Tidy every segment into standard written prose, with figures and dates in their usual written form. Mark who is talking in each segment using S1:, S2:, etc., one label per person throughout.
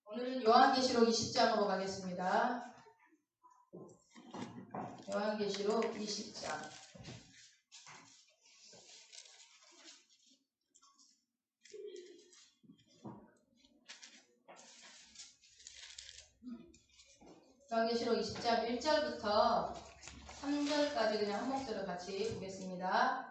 S1: 오늘은 요한계시록 20장으로 가겠습니다. 요한계시록 20장. 요한계시록 20장 1절부터 3절까지 그냥 한 목소리로 같이 보겠습니다.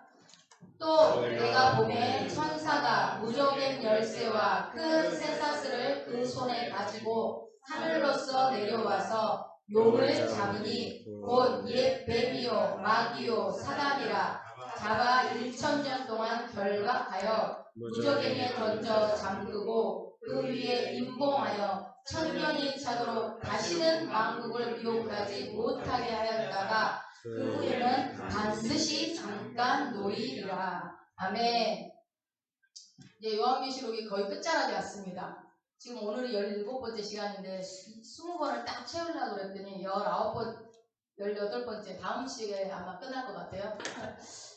S1: 또 내가 보매 천사가 무적의 열쇠와 큰 쇠사슬을 그 손에 가지고 하늘로서 내려와서 용을 잡으니 곧 옛 뱀이요 마귀요 사단이라 자가 1000년 동안 결박하여 무적에게 던져 잠그고 그 위에 임봉하여 1000년이 차도록 다시는 왕국을 유혹하지 못하게 하였다가 그 후에는 반드시 잠깐 놓이리라. 아멘. 이제 요한계시록이 거의 끝자락에 왔습니다. 지금 오늘이 17번째 시간인데 20번을 딱 채우려고 그랬더니 19번, 18번째 다음 시간에 아마 끝날 것 같아요.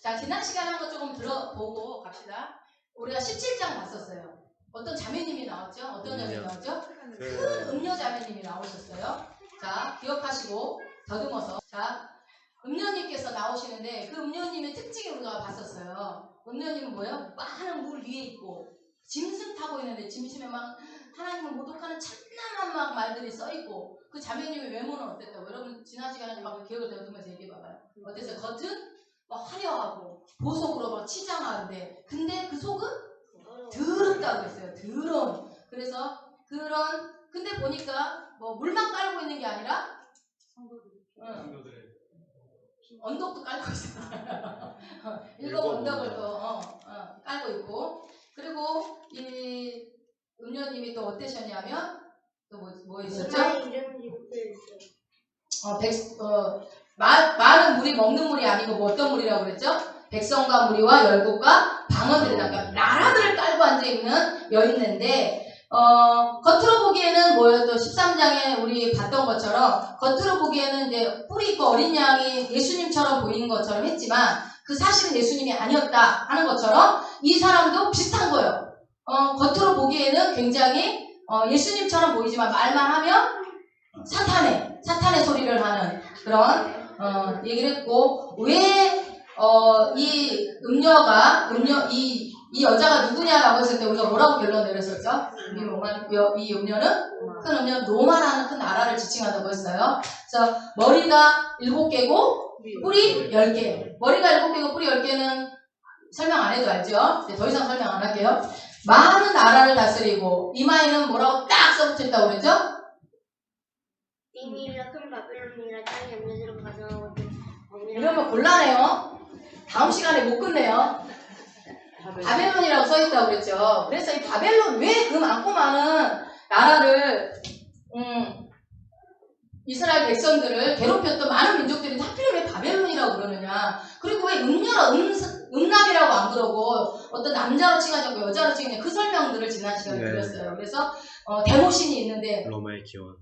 S1: 자, 지난 시간에 한 거 조금 들어보고 갑시다. 우리가 17장 봤었어요. 어떤 자매님이 나왔죠? 어떤 자매님이 나왔죠? 큰 음료 자매님이 나오셨어요. 자, 기억하시고 더듬어서. 자, 음료님께서 나오시는데 그 음료님의 특징을 우리가 봤었어요. 음료님은 뭐예요? 많은 물 위에 있고 짐승 타고 있는데 짐승에 막 하나님을 모독하는 찬란한 막 말들이 써있고 그 자매님의 외모는 어땠다고? 여러분 지난 시간에 막 기억을 더듬으면서 얘기해봐봐요. 어땠어요? 겉은 막 화려하고 보석으로 막 치장하는데 근데 그 속은 더럽다고 했어요. 더러운. 그래서 근데 보니까 뭐 물만 깔고 있는 게 아니라 언덕도 깔고 있어요. 일곱 언덕을 또 깔고 있고, 그리고 이 음료님이 또 어떠셨냐면 또 뭐 있었죠? 많은 물이 먹는 물이 아니고 뭐 어떤 물이라고 그랬죠? 백성과 무리와 열국과 방언들이 그러니까 나라들을 깔고 앉아있는 여인인데 겉으로 보기에는 뭐였죠? 13장에 우리 봤던 것처럼 겉으로 보기에는 이제 뿔이 있고 어린 양이 예수님처럼 보이는 것처럼 했지만 그 사실은 예수님이 아니었다 하는 것처럼 이 사람도 비슷한 거예요. 겉으로 보기에는 굉장히 예수님처럼 보이지만 말만 하면 사탄의 소리를 하는 그런 얘기를 했고 왜 이 이 여자가 누구냐라고 했을 때 우리가 뭐라고 결론 내렸었죠? 이 음료는 큰 음료는 로마라는 큰 나라를 지칭한다고 했어요. 그래서 머리가 7개고 뿔이 10개. 머리가 7개고 뿔이 10개는 설명 안 해도 알죠? 이제 더 이상 설명 안 할게요. 많은 나라를 다스리고 이마에는 뭐라고 딱 써붙어 있다고 그랬죠?
S2: 이미라 큰 바벨론이라 땅에 음료수를 가져가고
S1: 이러면 곤란해요. 다음 시간에 못 끝내요. 바벨론이라고 써있다고 그랬죠. 그래서 이 바벨론 왜 그 많고 많은 나라를 이스라엘 백성들을 괴롭혔던 많은 민족들이 하필 왜 바벨론이라고 그러느냐. 그리고 왜 음남이라고 안 그러고 어떤 남자로 칭하지 않고 여자로 칭하냐. 그 설명들을 지난 시간에 드렸어요. 그래서 데모신이 있는데
S3: 로마의 기원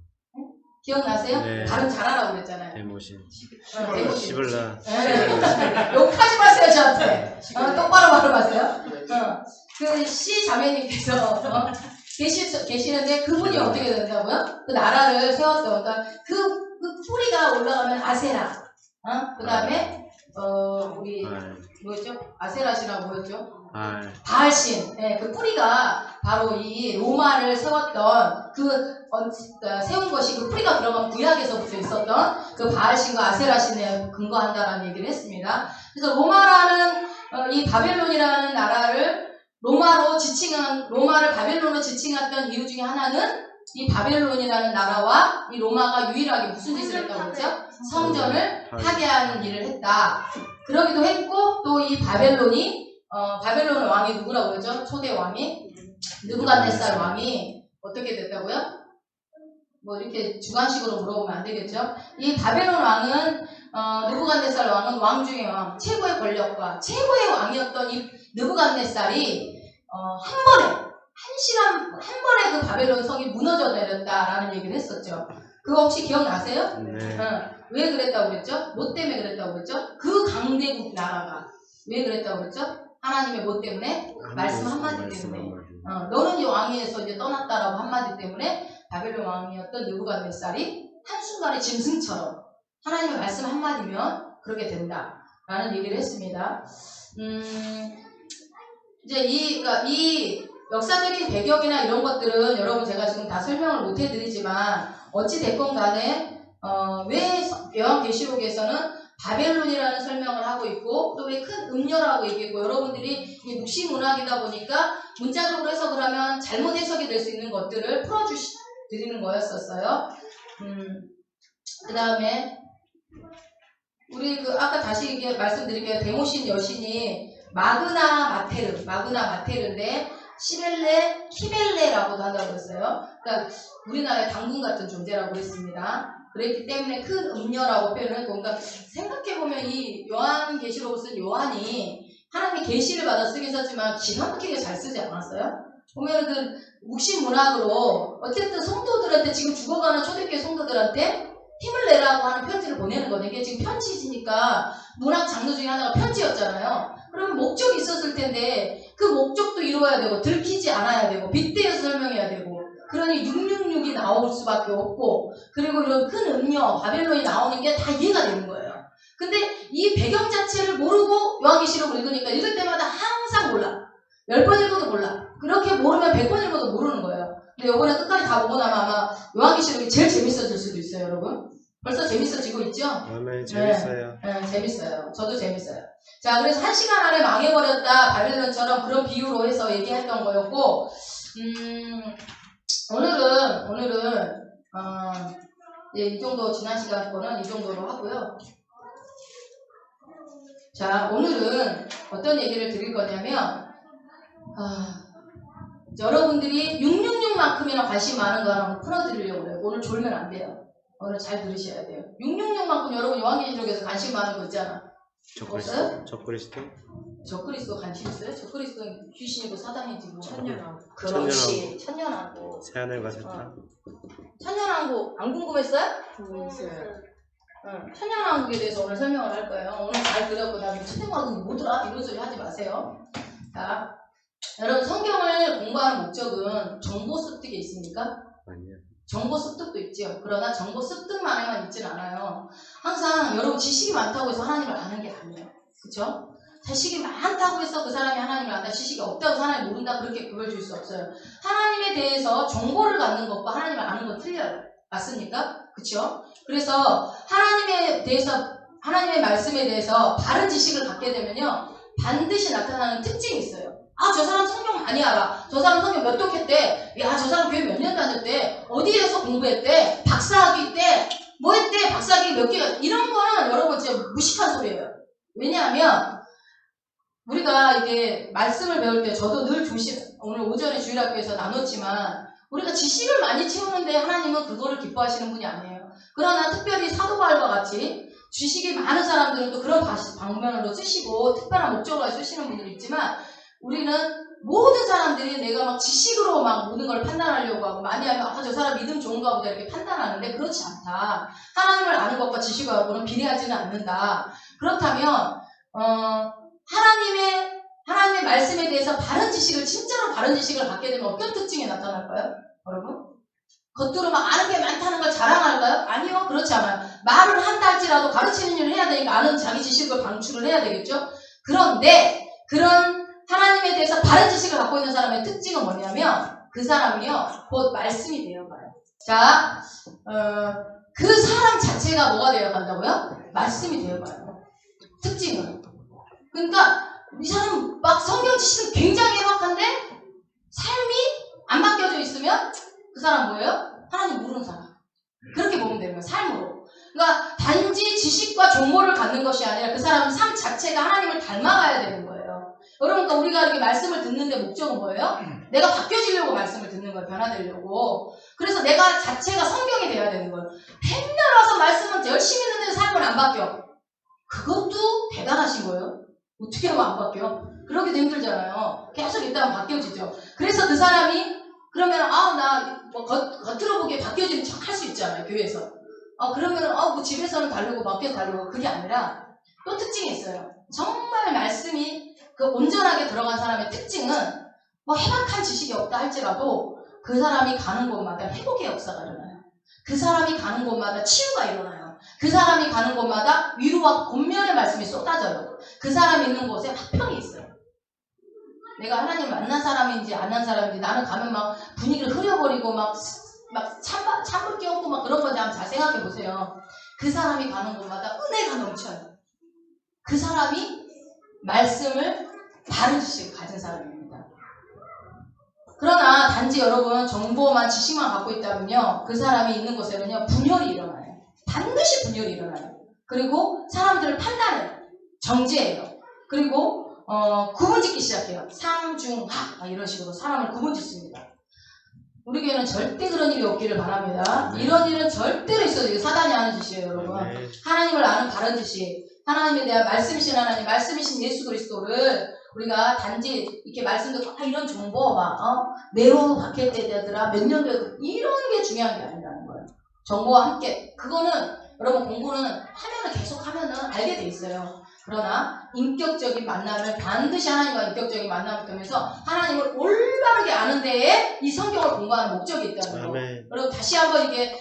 S1: 기억나세요?
S3: 네.
S1: 발음 잘하라고 그랬잖아요.
S3: 데모신
S1: 시블라.
S3: 네.
S1: 욕하지 마세요 저한테. 똑바로 발음하세요. 그 시 자매님께서 계시는데 그분이 어떻게 된다고요? 그 나라를 세웠던 그러니까 그 뿌리가 올라가면 아세라. 그 다음에 우리 뭐였죠? 아세라시라고 뭐였죠? 바알신. 네, 그 뿌리가 바로 이 로마를 세웠던 세운 것이 그 뿌리가 들어간 구약에서부터 있었던 그 바알신과 아세라신에 근거한다라는 얘기를 했습니다. 그래서 로마라는 이 바벨론이라는 나라를 로마를 바벨론으로 지칭했던 이유 중에 하나는 이 바벨론이라는 나라와 이 로마가 유일하게 무슨 짓을 했다고 그랬죠? 성전을 파괴하는 일을 했다. 그러기도 했고 또 이 바벨론의 왕이 누구라고 그랬죠? 초대 왕이 느부갓네살 왕이 어떻게 됐다고요? 뭐 이렇게 주관식으로 물어보면 안 되겠죠? 이 바벨론 왕은 느부갓네살 왕은 왕 중의 왕, 최고의 권력과 최고의 왕이었던 이 느부갓네살이 한 번에 그 바벨론 성이 무너져 내렸다라는 얘기를 했었죠. 그거 혹시 기억나세요?
S3: 네.
S1: 왜 그랬다고 그랬죠? 뭐 때문에 그랬다고 그랬죠? 그 강대국 나라가 왜 그랬다고 그랬죠? 하나님의 뭐 때문에? 말씀 한마디 때문에. 너는 이제 왕위에서 이제 떠났다라고 한마디 때문에 바벨론 왕이었던 느부갓네살이 한순간에 짐승처럼 하나님의 말씀 한마디면 그렇게 된다 라는 얘기를 했습니다. 이제 이 역사적인 배경이나 이런 것들은 여러분 제가 지금 다 설명을 못 해드리지만 어찌 됐건 간에 왜 요한계시록에서는 바벨론이라는 설명을 하고 있고 또 왜 큰 음녀라고 얘기했고 여러분들이 이 묵시문학이다 보니까 문자적으로 해석을 하면 잘못 해석이 될 수 있는 것들을 풀어드리는 거였었어요. 그 다음에 우리 아까 다시 이게 말씀드릴게요. 데모신 여신이 마그나 마테르인데 시벨레 키벨레라고도 한다고 그랬어요. 그러니까 우리나라의 당군 같은 존재라고 했습니다. 그랬기 때문에 큰 음녀라고 표현을 했고, 그러니까 생각해보면 이 요한계시록을 쓴 요한이 하나님의 계시를 받아 쓰긴 썼지만 기가 막히게 잘 쓰지 않았어요? 보면 그 묵시문학으로 어쨌든 성도들한테 지금 죽어가는 초대교회 성도들한테 힘을 내라고 하는 편지를 보내는 거예요. 이게 지금 편지지니까 문학 장르 중에 하나가 편지였잖아요. 그러면 목적이 있었을 텐데 그 목적도 이루어야 되고 들키지 않아야 되고 빗대어서 설명해야 되고 그러니 666이 나올 수밖에 없고 그리고 이런 큰 음녀 바벨론이 나오는 게 다 이해가 되는 거예요. 근데 이 배경 자체를 모르고 요한계시록을 읽으니까 읽을 때마다 항상 몰라. 10번 읽어도 몰라. 그렇게 모르면 100번 읽어도 모르는 거예요. 근데 요번에 끝까지 다 보고 나면 아마 요한계시록이 제일 재밌어질 수도 있어요, 여러분. 벌써 재밌어지고 있죠?
S3: 네, 재밌어요.
S1: 네, 재밌어요. 저도 재밌어요. 자, 그래서 1시간 안에 망해버렸다, 바벨론처럼 그런 비유로 해서 얘기했던 거였고, 오늘은, 이 정도, 지난 시간 거는 이 정도로 하고요. 자, 오늘은 어떤 얘기를 드릴 거냐면, 여러분들이 666만큼이나 관심 많은 거 하나 풀어드리려고 해요. 오늘 졸면 안 돼요. 오늘 잘 들으셔야 돼요. 666만큼 여러분 요한계시록에서 관심 많은 거 있잖아.
S3: 적그리스도?
S1: 적그리스도 관심 있어요? 적그리스도는 귀신이고 사단이지 뭐.
S4: 천년왕.
S1: 그렇지. 천년왕국.
S3: 새하늘과 새 땅.
S1: 천년왕국 안 궁금했어요?
S4: 있어요.
S1: 천년왕국에 대해서 오늘 설명을 할 거예요. 오늘 잘 들었고 나중에 천년왕국이 뭐더라? 이런 소리 하지 마세요. 자, 여러분 성경을 공부하는 목적은 정보 습득에 있습니까?
S3: 아니요.
S1: 정보 습득도 있죠. 그러나 정보 습득만에만 있지는 않아요. 항상 여러분 지식이 많다고 해서 하나님을 아는 게 아니에요. 그쵸? 지식이 많다고 해서 그 사람이 하나님을 안다. 지식이 없다고 해서 하나님을 모른다. 그렇게 그걸 줄 수 없어요. 하나님에 대해서 정보를 갖는 것과 하나님을 아는 건 틀려요. 맞습니까? 그쵸? 그래서 하나님에 대해서 하나님의 말씀에 대해서 바른 지식을 갖게 되면요. 반드시 나타나는 특징이 있어요. 아, 저 사람 성경 많이 알아. 저 사람 성경 몇 독했대. 야, 저 사람 교회 몇 년 다녔대. 어디에서 공부했대. 박사학위 때. 뭐 했대. 박사학위 몇 개가. 이런 거는 여러분 진짜 무식한 소리예요. 왜냐하면 우리가 이게 말씀을 배울 때 저도 늘 오늘 오전에 주일학교에서 나눴지만 우리가 지식을 많이 채우는데 하나님은 그거를 기뻐하시는 분이 아니에요. 그러나 특별히 사도 바울과 같이 지식이 많은 사람들은 또 그런 방면으로 쓰시고 특별한 목적으로 쓰시는 분들이 있지만 우리는 모든 사람들이 내가 막 지식으로 막 모든 걸 판단하려고 하고 많이 하면 저 사람 믿음 좋은가 보다 이렇게 판단하는데 그렇지 않다. 하나님을 아는 것과 지식하고는 비례하지는 않는다. 그렇다면 하나님의 말씀에 대해서 바른 지식을 진짜로 바른 지식을 갖게 되면 어떤 특징이 나타날까요? 여러분? 겉으로 막 아는 게 많다는 걸 자랑할까요? 아니요. 그렇지 않아요. 말을 한다 할지라도 가르치는 일을 해야 되니까 아는 자기 지식을 방출을 해야 되겠죠? 그런데 그런 하나님에 대해서 바른 지식을 갖고 있는 사람의 특징은 뭐냐면 그 사람이요. 곧 말씀이 되어가요. 자, 그 사람 자체가 뭐가 되어간다고요? 말씀이 되어가요. 특징은. 그러니까 이 사람 막 성경 지식은 굉장히 해박한데 삶이 안 바뀌어져 있으면 그 사람 뭐예요? 하나님 모르는 사람. 그렇게 보면 되는 거예요. 삶으로. 그러니까 단지 지식과 정보를 갖는 것이 아니라 그 사람 삶 자체가 하나님을 닮아가야 되는 거예요. 여러분, 그러니까 우리가 이렇게 말씀을 듣는데 목적은 뭐예요? 내가 바뀌어지려고 말씀을 듣는 거예요. 변화되려고. 그래서 내가 자체가 성경이 돼야 되는 거예요. 맨날 와서 말씀을 열심히 듣는데 삶을 안 바뀌어. 그것도 대단하신 거예요. 어떻게 하면 안 바뀌어? 그러기도 힘들잖아요. 계속 있다가 바뀌어지죠. 그래서 그 사람이 그러면 나 겉으로 보기에 바뀌어지는 척 할 수 있잖아요. 교회에서. 그러면 뭐 집에서는 다르고 밖에서 다르고 그게 아니라 또 특징이 있어요. 정말 말씀이 그 온전하게 들어간 사람의 특징은 뭐 해박한 지식이 없다 할지라도 그 사람이 가는 곳마다 회복의 역사가 일어나요. 그 사람이 가는 곳마다 치유가 일어나요. 그 사람이 가는 곳마다 위로와 권면의 말씀이 쏟아져요. 그 사람이 있는 곳에 화평이 있어요. 내가 하나님 만난 사람인지 안 한 사람인지 나는 가면 막 분위기를 흐려버리고 막 찬물 끼얹고 막 그런 건지 한번 잘 생각해 보세요. 그 사람이 가는 곳마다 은혜가 넘쳐요. 그 사람이 말씀을 바른 지식을 가진 사람입니다. 그러나 단지 여러분 정보만 지식만 갖고 있다면요. 그 사람이 있는 곳에는요. 분열이 일어나요. 반드시 분열이 일어나요. 그리고 사람들을 판단해요. 정죄해요. 그리고 구분짓기 시작해요. 상, 중, 하 이런 식으로 사람을 구분짓습니다. 우리 교회는 절대 그런 일이 없기를 바랍니다.
S3: 네.
S1: 이런 일은 절대로 있어도 이게 사단이 하는 짓이에요, 여러분.
S3: 네.
S1: 하나님을 아는 바른 지식, 하나님에 대한 말씀이신 하나님, 말씀이신 예수 그리스도를 우리가 단지 이렇게 말씀도 이런 정보 내로 바뀌었대더라 몇 년도에 이런 게 중요한 게 아니라는 거예요. 정보와 함께 그거는 여러분 공부는 하면은 계속 하면은 알게 돼 있어요. 그러나 인격적인 만남을 반드시 하나님과 인격적인 만남을 통해서 하나님을 올바르게 아는 데에 이 성경을 공부하는 목적이 있다는 거. 여러분 다시 한번 이게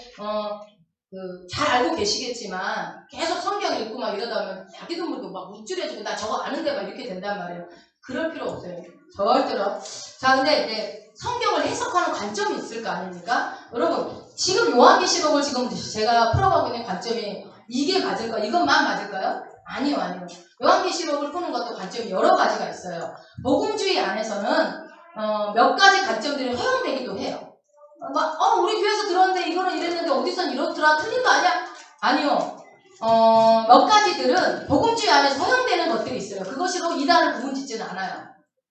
S1: 잘 알고 계시겠지만 계속 성경 읽고 막 이러다 보면 자기도 모르게 막 우쭐해지고 나 저거 아는데 막 이렇게 된단 말이에요. 그럴 필요 없어요. 절대로. 자, 근데 이제 성경을 해석하는 관점이 있을 거 아닙니까? 여러분 지금 요한계시록을 지금 제가 풀어가고 있는 관점이 이게 맞을까? 이것만 맞을까요? 아니요. 요한계시록을 푸는 것도 관점이 여러 가지가 있어요. 복음주의 안에서는 몇 가지 관점들이 허용되기도 해요. 우리 교회에서 들었는데 이거는 이랬는데 어디선 이렇더라 틀린 거 아니야? 아니요. 몇 가지들은 복음주의 안에서 허용되는 것들이 있어요. 그것으로 이단을 구분짓지는 않아요.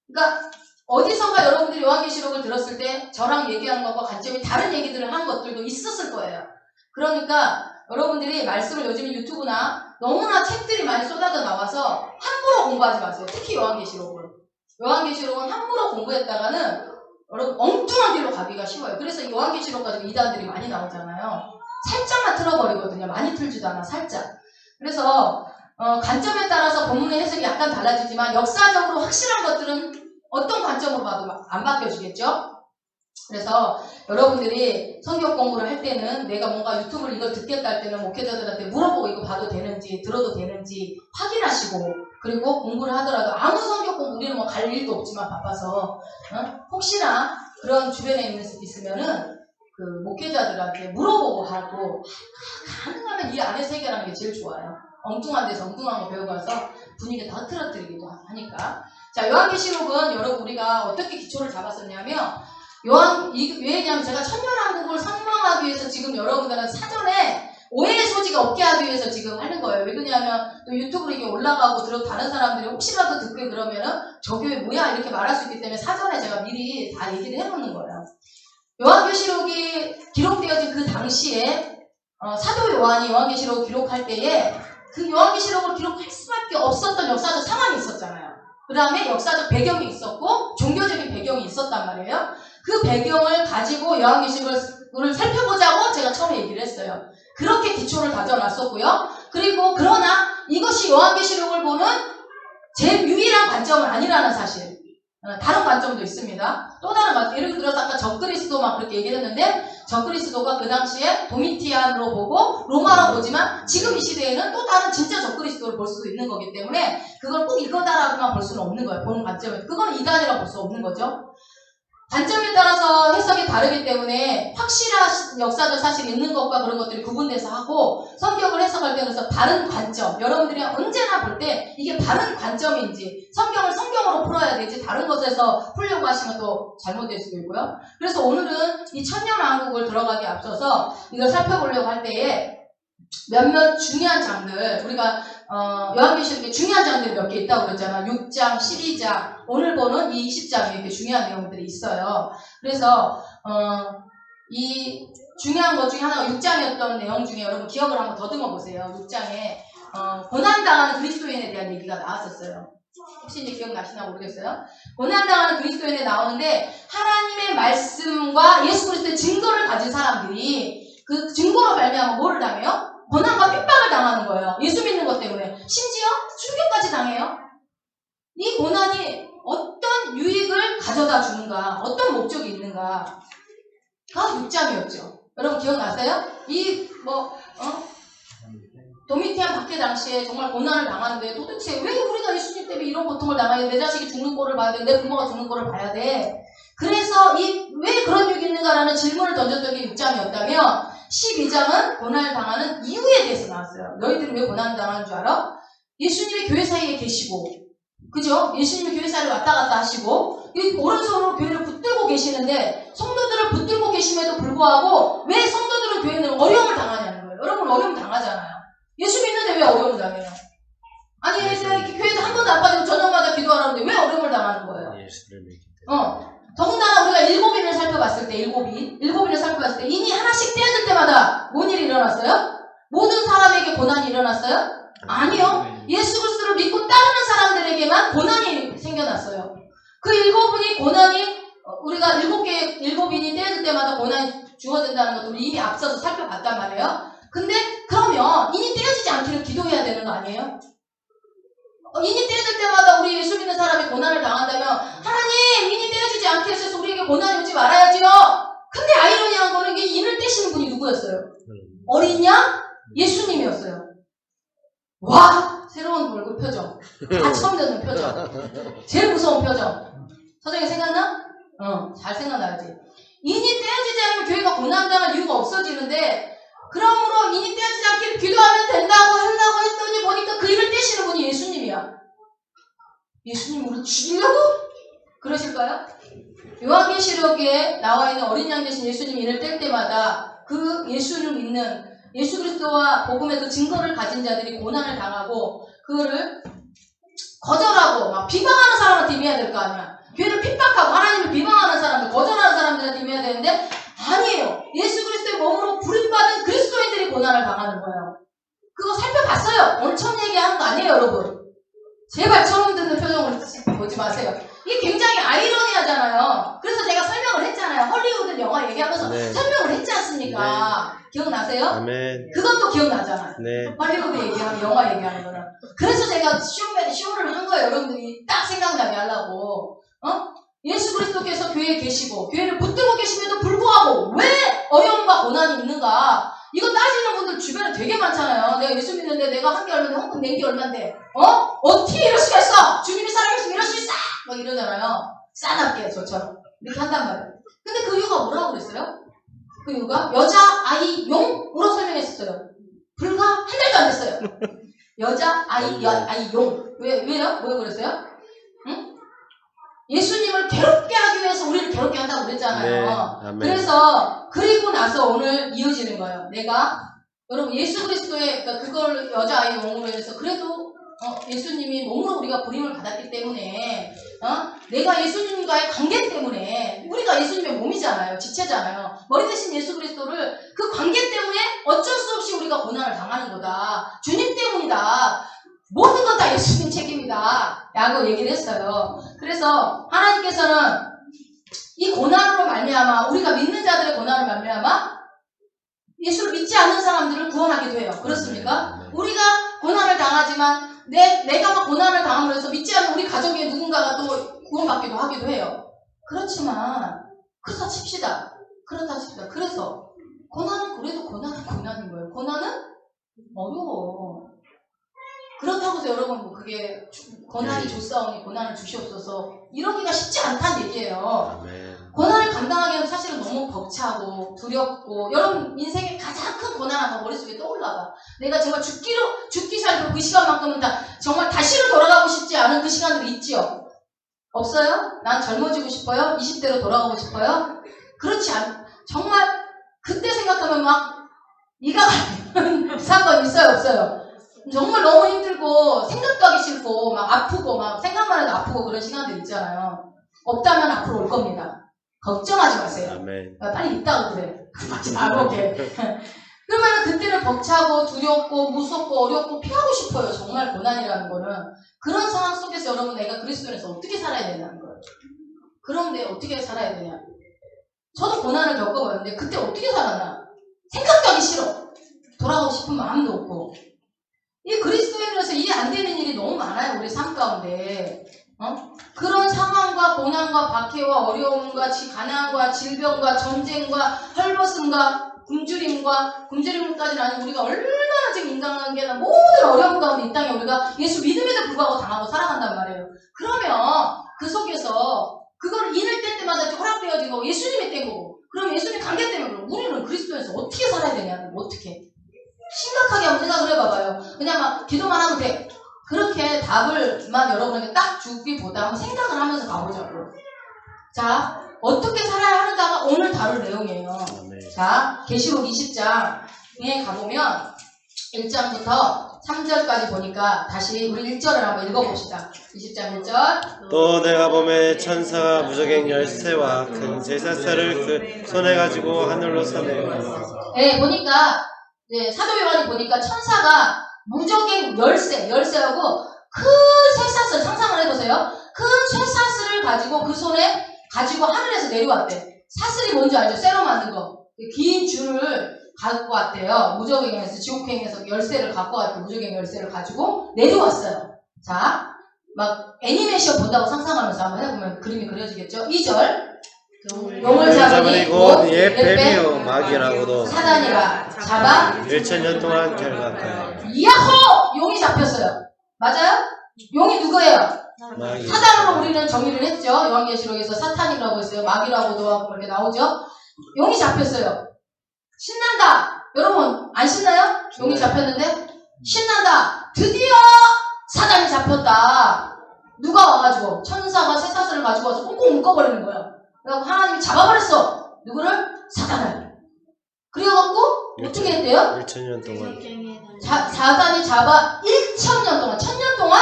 S1: 그러니까 어디선가 여러분들이 요한계시록을 들었을 때 저랑 얘기하는 것과 관점이 다른 얘기들을 한 것들도 있었을 거예요. 그러니까 여러분들이 말씀을 요즘 유튜브나 너무나 책들이 많이 쏟아져 나와서 함부로 공부하지 마세요. 특히 요한계시록은. 요한계시록은 함부로 공부했다가는 여러분 엉뚱한 길로 가기가 쉬워요. 그래서 요한계시록 가지고 이단들이 많이 나오잖아요. 살짝만 틀어버리거든요. 많이 틀지도 않아 살짝. 그래서 관점에 따라서 본문의 해석이 약간 달라지지만 역사적으로 확실한 것들은 어떤 관점으로 봐도 안 바뀌어지겠죠. 그래서 여러분들이 성경 공부를 할 때는 내가 뭔가 유튜브를 이걸 듣겠다 할 때는 목회자들한테 물어보고 이거 봐도 되는지 들어도 되는지 확인하시고 그리고 공부를 하더라도 아무 성경 공부 우리는 뭐 갈 일도 없지만 바빠서 혹시나 그런 주변에 있으면은 그 목회자들한테 물어보고 하고 가능하면 이 안에서 해결하는 게 제일 좋아요. 엉뚱한 데서 엉뚱한 거 배워가서 분위기 더 흐트러뜨리기도 하니까. 자, 요한계시록은 여러분 우리가 어떻게 기초를 잡았었냐면 왜냐면 제가 천년왕국을 상망하기 위해서 지금 여러분들은 사전에 오해의 소지가 없게 하기 위해서 지금 하는 거예요. 왜 그러냐면 또 유튜브로 이게 올라가고 들어 다른 사람들이 혹시라도 듣게 그러면은 저 교회 뭐야 이렇게 말할 수 있기 때문에 사전에 제가 미리 다 얘기를 해놓는 거예요. 요한계시록이 기록되어진 그 당시에 사도 요한이 요한계시록을 기록할 때에 그 요한계시록을 기록할 수밖에 없었던 역사적 상황이 있었잖아요. 그 다음에 역사적 배경이 있었고 종교적인 배경이 있었단 말이에요. 그 배경을 가지고 요한계시록을 살펴보자고 제가 처음에 얘기를 했어요. 그렇게 기초를 다져놨었고요. 그리고 그러나 이것이 요한계시록을 보는 제일 유일한 관점은 아니라는 사실. 다른 관점도 있습니다. 또 다른 관점. 예를 들어서 아까 적그리스도 막 그렇게 얘기를 했는데 적그리스도가 그 당시에 도미티안으로 보고 로마로 보지만 지금 이 시대에는 또 다른 진짜 적그리스도를 볼 수도 있는 거기 때문에 그걸 꼭 이거다라고만 볼 수는 없는 거예요. 보는 관점에. 그건 이단이라고 볼 수 없는 거죠. 관점에 따라서 해석이 다르기 때문에 확실한 역사적 사실이 있는 것과 그런 것들이 구분돼서 하고 성경을 해석할 때 그래서 바른 관점 여러분들이 언제나 볼 때 이게 바른 관점인지 성경을 성경으로 풀어야 되지 다른 것에서 풀려고 하시면 또 잘못될 수도 있고요. 그래서 오늘은 이 천년왕국을 들어가기 앞서서 이걸 살펴보려고 할 때에 몇몇 중요한 장들 우리가 요한계시록에 중요한 장들이 몇 개 있다고 그랬잖아. 6장, 12장, 오늘 보는 이 20장에 이렇게 중요한 내용들이 있어요. 그래서 이 중요한 것 중에 하나가 6장이었던 내용 중에 여러분 기억을 한번 더듬어 보세요. 6장에 고난당하는 그리스도인에 대한 얘기가 나왔었어요. 혹시 이제 기억나시나 모르겠어요. 고난당하는 그리스도인에 나오는데 하나님의 말씀과 예수 그리스도의 증거를 가진 사람들이 그 증거로 말미암아 뭐를 당해요? 고난과 핍박을 당하는 거예요. 예수 믿는 것 때문에. 심지어 순교까지 당해요. 이 고난이 어떤 유익을 가져다 주는가, 어떤 목적이 있는가. 6장이었죠. 여러분 기억나세요? 도미티안 박해 당시에 정말 고난을 당하는데 도대체 왜 우리가 예수님 때문에 이런 고통을 당해야 돼? 내 자식이 죽는 꼴을 봐야 돼? 내 부모가 죽는 꼴을 봐야 돼? 그래서 왜 그런 육이 있는가라는 질문을 던졌던 게 6장이었다면 12장은 고난을 당하는 이유에 대해서 나왔어요. 너희들이 왜 고난을 당하는 줄 알아? 예수님이 교회 사이에 계시고, 그죠? 예수님이 교회 사이를 왔다 갔다 하시고, 이 오른손으로 교회를 붙들고 계시는데, 성도들을 붙들고 계심에도 불구하고, 왜 성도들은 교회는 어려움을 당하냐는 거예요. 여러분 어려움 당하잖아요. 예수 믿는데 왜 어려움을 당해요? 아니, 교회에서 한 번도 안 빠지고 저녁마다 기도하라는데 왜 어려움을 당하는 거예요?
S3: 예수를 믿기 때문에.
S1: 더군다나 우리가 일곱인을 살펴봤을 때, 일곱인을 살펴봤을 때, 인이 하나씩 떼어질 때마다 뭔 일이 일어났어요? 모든 사람에게 고난이 일어났어요? 아니요. 예수 그리스도를 믿고 따르는 사람들에게만 고난이 생겨났어요. 그 일곱인이 고난이, 우리가 일곱인이 떼어질 때마다 고난이 주어진다는 것도 우리 이미 앞서서 살펴봤단 말이에요. 근데 그러면 인이 떼어지지 않기를 기도해야 되는 거 아니에요? 인이 떼어질 때마다 우리 예수 믿는 사람이 고난을 당한다면 하나님 인이 떼어지지 않게 하셔서 우리에게 고난이 오지 말아야지요. 근데 아이러니한 거는 이게 인을 떼시는 분이 누구였어요? 어린 양? 예수님이었어요. 와, 새로운 얼굴 표정. 다 처음 듣는 표정. 제일 무서운 표정. 선생님 생각나? 잘 생각나야지. 인이 떼어지지 않으면 교회가 고난당할 이유가 없어지는데, 그러므로 인이 떼어지지 않기를 기도하면 된다고 하려고 했더니 보니까 그 인을 떼시는 분이 예수님이야. 예수님 우리 죽이려고? 그러실까요? 요한계시록에 나와 있는 어린 양 대신 예수님 인을 뗄 때마다 그 예수를 믿는 예수 그리스도와 복음의 그 증거를 가진 자들이 고난을 당하고 그거를 거절하고 막 비방하는 사람한테 임해야 될 거 아니야. 교회를 핍박하고 하나님을 비방하는 사람들, 거절하는 사람들한테 임해야 되는데 아니에요. 예수 그리스도의 몸으로 부름받은 그리스도인들이 고난을 당하는 거예요. 그거 살펴봤어요. 오늘 처음 얘기하는 거 아니에요, 여러분. 제발 처음 듣는 표정을 보지 마세요. 이게 굉장히 아이러니하잖아요. 그래서 제가 설명을 했잖아요. 헐리우드 영화 얘기하면서
S3: 네.
S1: 설명을 했지 않습니까?
S3: 네.
S1: 기억나세요?
S3: 아멘.
S1: 그것도 기억나잖아요. 영화 얘기하는 거는. 그래서 제가 쇼를 한 거예요. 여러분들이 딱 생각나게 하려고. 예수 그리스도께서 교회에 계시고 교회를 붙들고 계심에도 불구하고 왜 어려움과 고난이 있는가? 이거 따지는 분들 주변에 되게 많잖아요. 내가 예수 믿는데 내가 한 개 얼마인데 헌금 낸 게 얼마인데 어떻게 이럴 수가 있어? 주님이 살아계시면 이럴 수 있어? 막 이러잖아요. 싸납게 저처럼 이렇게 한단 말이에요. 근데 그 이유가 뭐라고 그랬어요? 그 이유가 여자, 아이, 용으로 설명했었어요. 불과 한 달도 안 됐어요. 여자, 아이, 용. 왜요? 왜 그랬어요? 응? 예수님을 괴롭게 하기 위해서 우리를 괴롭게 한다고 그랬잖아요.
S3: 네,
S1: 그래서 그리고 나서 오늘 이어지는 거예요. 여러분 예수 그리스도의 그걸 여자아이 용으로 해서 그래도 예수님이 몸으로 우리가 부림을 받았기 때문에 내가 예수님과의 관계 때문에 우리가 예수님의 몸이잖아요. 지체잖아요. 머리 대신 예수 그리스도를 그 관계 때문에 어쩔 수 없이 우리가 고난을 당하는 거다. 주님 때문이다. 모든 건 다 예수님 책임이다. 라고 얘기를 했어요. 그래서 하나님께서는 이 고난으로 말미암아 우리가 믿는 자들의 고난으로 말미암아 예수를 믿지 않는 사람들을 구원하기도 해요. 그렇습니까? 우리가 고난을 당하지만 내가 막 고난을 당함으로 해서 믿지 않는 우리 가족의 누군가가 또 구원받기도 하기도 해요. 그렇지만 그렇다 칩시다. 그래서 고난은 그래도 고난인 거예요. 고난은 어려워. 그렇다고 해서 여러분 그게 고난이 좋사오니 고난을 주시옵소서 이러기가 쉽지 않다는 얘기예요.
S3: 아멘.
S1: 고난을 감당하기에는 사실은 너무 벅차고 두렵고 여러분 인생의 가장 큰 고난 한번 머릿속에 떠올라봐. 내가 정말 죽기 살고 그 시간만큼은 정말 다시는 돌아가고 싶지 않은 그 시간들이 있지요? 없어요? 난 젊어지고 싶어요? 20대로 돌아가고 싶어요? 그렇지 않 정말 그때 생각하면 막 이가 가는 사건 있어요? 없어요? 정말 너무 힘들고 생각도 하기 싫고 막 아프고 막 생각만 해도 아프고 그런 시간들 있잖아요. 없다면 앞으로 올 겁니다. 걱정하지 마세요.
S3: 아멘.
S1: 빨리 있다고 그래. 안 오게. 그러면 그때는 벅차고 두렵고 무섭고 어렵고 피하고 싶어요. 정말 고난이라는 거는. 그런 상황 속에서 여러분 내가 그리스도인에서 어떻게 살아야 되냐는 거예요. 그런데 어떻게 살아야 되냐. 저도 고난을 겪어봤는데 그때 어떻게 살았나. 생각도 하기 싫어. 돌아가고 싶은 마음도 없고. 이 그리스도인으로서 이해 안 되는 일이 너무 많아요. 우리 삶 가운데. 그런 상황과 고난과 박해와 어려움과 가난과 질병과 전쟁과 헐벗음과 굶주림까지는 아니고 우리가 얼마나 지금 인간관계나 모든 어려움 가운데 이 땅에 우리가 예수 믿음에도 불구하고 당하고 살아간단 말이에요. 그러면 그 속에서 그거를 인을 뗄 때마다 허락되어진 거고 예수님이 뗀 거고 그럼 예수님 관계 때문에 그럼 우리는 그리스도에서 어떻게 살아야 되냐? 어떻게? 심각하게 한번 생각을 해봐봐요. 그냥 막 기도만 하면 돼. 그렇게 답을만 여러분에게 딱 주기보다 한번 생각을 하면서 가보자고. 자, 어떻게 살아야 하는가가 오늘 다룰 내용이에요. 자, 계시록 20장에 가보면 1장부터 3절까지 보니까 다시 우리 1절을 한번 읽어봅시다. 20장 1절.
S4: 또 내가 봄에 천사가 무저갱 열쇠와 큰 쇠사슬을 그 손에 가지고 하늘로 서내고.
S1: 네, 보니까 사도 요한이 보니까 천사가 무저갱 열쇠하고 큰 쇠사슬 상상을 해보세요. 큰 쇠사슬을 가지고 그 손에 가지고 하늘에서 내려왔대. 사슬이 뭔지 알죠? 쇠로 만든 거. 긴 줄을 갖고 왔대요. 무저갱에서 지옥행에서 열쇠를 갖고 왔대. 무저갱 열쇠를 가지고 내려왔어요. 자, 막 애니메이션 본다고 상상하면서 한번 해보면 그림이 그려지겠죠? 2절. 용을 잡으니 곧
S4: 예 뱀이요 마귀라고도
S1: 사단이라 잡아
S4: 1000년 동안 결박하여.
S1: 야호! 용이 잡혔어요. 맞아요? 용이 누구예요?
S4: 마귀.
S1: 사단으로 우리는 정의를 했죠. 요한계시록에서 사탄이라고 했어요. 마귀라고도 하고 그렇게 나오죠. 용이 잡혔어요. 신난다. 여러분 안 신나요? 용이 잡혔는데 신난다. 드디어 사단이 잡혔다. 누가 와가지고 천사가 쇠사슬을 가지고 와서 꽁꽁 묶어버리는 거예요. 그래갖고 하나님이 잡아버렸어. 누구를? 사단을. 그래갖고 어떻게 했대요?
S4: 1000년 동안
S1: 사단이 잡아 1000년 동안 1000년 동안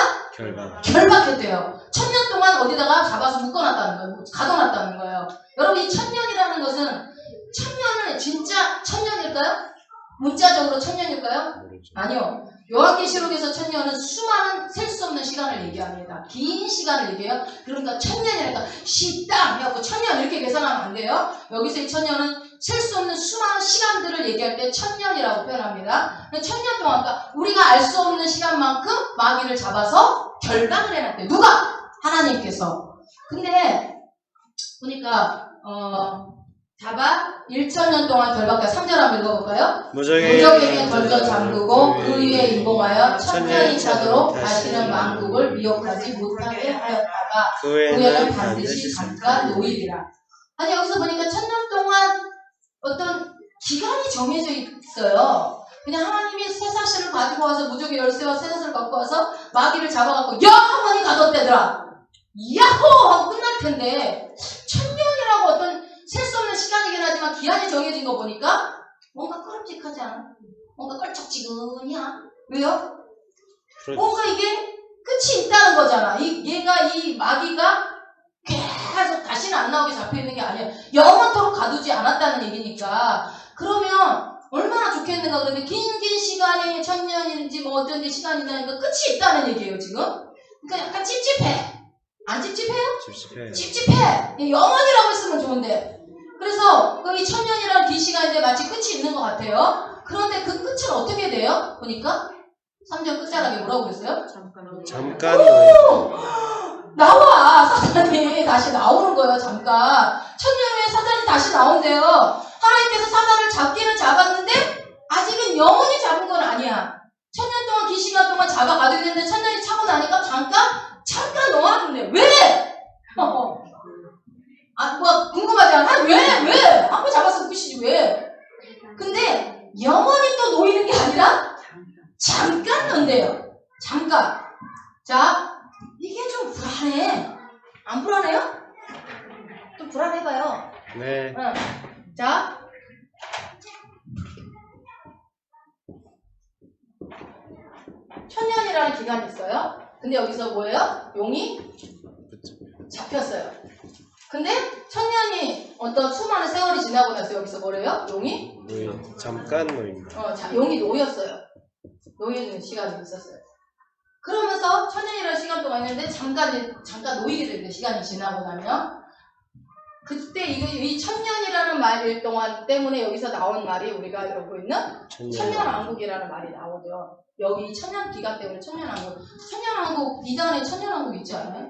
S1: 결박했대요. 1000년 동안 어디다가 잡아서 묶어놨다는 거예요. 가둬놨다는 거예요. 여러분 이 1000년이라는 것은 1000년은 진짜 1000년일까요? 문자적으로 1000년일까요? 아니요. 요한계시록에서 1000년은 수많은 셀 수 없는 시간을 얘기합니다. 긴 시간을 얘기해요. 그러니까 1000년이니까 시땅 해갖고 1000년 이렇게 계산하면 안 돼요. 여기서 이 1000년은 셀 수 없는 수많은 시간들을 얘기할 때 1000년이라고 표현합니다. 1000년 동안 그러니까 우리가 알 수 없는 시간만큼 마귀를 잡아서 결박을 해놨대요. 누가? 하나님께서. 근데 보니까 잡아 1000년 동안 결박해. 3절 한번 읽어볼까요? 무적에게 던져 잠그고 그 위에 인봉하여 1000년이 차도록 다시는 만국을 미혹하지 못하게 하였다가 그 후에는 반드시 잠깐 노이리라. 아니 여기서 보니까 1000년 동안 어떤 기간이 정해져 있어요. 그냥 하나님이 쇠사슬을 가지고 와서 무적의 열쇠와 쇠사슬을 갖고 와서 마귀를 잡아갖고 영원히 가뒀대더라. 야호! 하고 끝날 텐데 1000년이라고 어떤 셀 수 없는 시간이긴 하지만 기한이 정해진 거 보니까 뭔가 끄럽직하지 않아? 뭔가 껄쩍지근이야. 왜요? 뭔가 이게 끝이 있다는 거잖아. 이 마귀가 계속 다시는 안 나오게 잡혀있는 게 아니야. 영원토록 가두지 않았다는 얘기니까. 그러면 얼마나 좋겠는가. 그런데 긴 시간이 1000년인지 뭐 어떤 시간이냐니까 끝이 있다는 얘기예요 지금. 그러니까 약간 찝찝해. 안 찝찝해요? 찝찝해. 영원이라고 했으면 좋은데. 그래서 이 1000년이라는 긴 시간인데 마치 끝이 있는 것 같아요. 그런데 그 끝은 어떻게 돼요? 보니까 3절 끝자락에 뭐라고 그랬어요?
S4: 잠깐
S1: 나와! 사단이 다시 나오는 거예요. 잠깐. 1000년 후에 사단이 다시 나온대요. 하나님께서 사단을 잡기는 잡았는데 아직은 영원히 잡은 건 아니야. 1000년 동안 긴 시간 동안 잡아가도 되는데 1000년이 차고 나니까 잠깐 놓아준대. 왜? 뭐 궁금하지 않아? 왜? 한번 잡았으면 끝이지 왜? 근데 영원히 또 놓이는 게 아니라 잠깐 놓는데요. 잠깐. 자, 이게 좀 불안해. 안 불안해요? 좀 불안해봐요.
S4: 네.
S1: 응. 자. 천년이라는 기간이 있어요. 근데 여기서 뭐예요? 용이 잡혔어요. 근데 1000년이 어떤 수많은 세월이 지나고 나서 여기서 뭐래요? 용이?
S4: 잠깐 놓입니다.
S1: 용이 놓였어요. 놓이는 시간이 있었어요. 그러면서 1000년이라는 시간 동안 있는데 잠깐 놓이게 되는 시간이 지나고 나면 그때 이 1000년이라는 말 동안 때문에 여기서 나온 말이 우리가 알고 있는 천년왕국이라는 말이 나오죠. 여기 1000년 기간 때문에 천년왕국. 천년왕국 이단에 천년왕국 있지 않아요?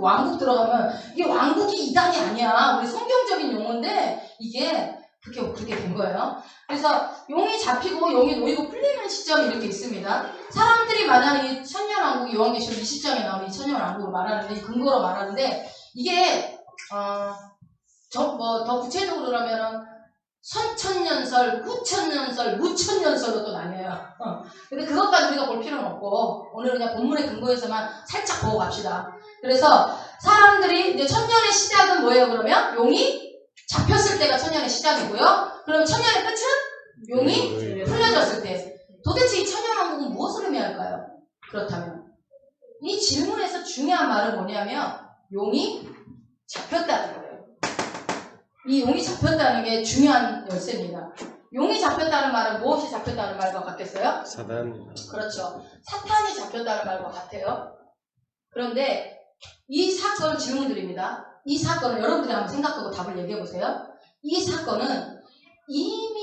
S1: 왕국 들어가면 이게 왕국이 이단이 아니야. 우리 성경적인 용어인데 이게 그렇게 된 거예요. 그래서 용이 잡히고 용이 놓이고 풀리는 시점이 이렇게 있습니다. 사람들이 말하는 이 천년왕국 요한계시록 20장에 나오는 이 천년왕국을 말하는데 이 근거로 말하는데 이게 더 구체적으로 하면은 선천년설, 후천년설, 무천년설로 또 나뉘어요. 근데 그것까지 우리가 볼 필요는 없고 오늘은 그냥 본문의 근거에서만 살짝 보고 갑시다. 그래서 사람들이 이제 천년의 시작은 뭐예요? 그러면 용이 잡혔을 때가 천년의 시작이고요. 그럼 천년의 끝은 용이 풀려졌을 때. 도대체 이 천년왕국은 무엇을 의미할까요? 그렇다면 이 질문에서 중요한 말은 뭐냐면 용이 잡혔다는 거예요. 이 용이 잡혔다는 게 중요한 열쇠입니다. 용이 잡혔다는 말은 무엇이 잡혔다는 말과 같겠어요?
S3: 사단.
S1: 그렇죠. 사탄이 잡혔다는 말과 같아요. 그런데 이 사건은 질문 드립니다. 이 사건은 여러분들이 한번 생각하고 답을 얘기해 보세요. 이 사건은 이미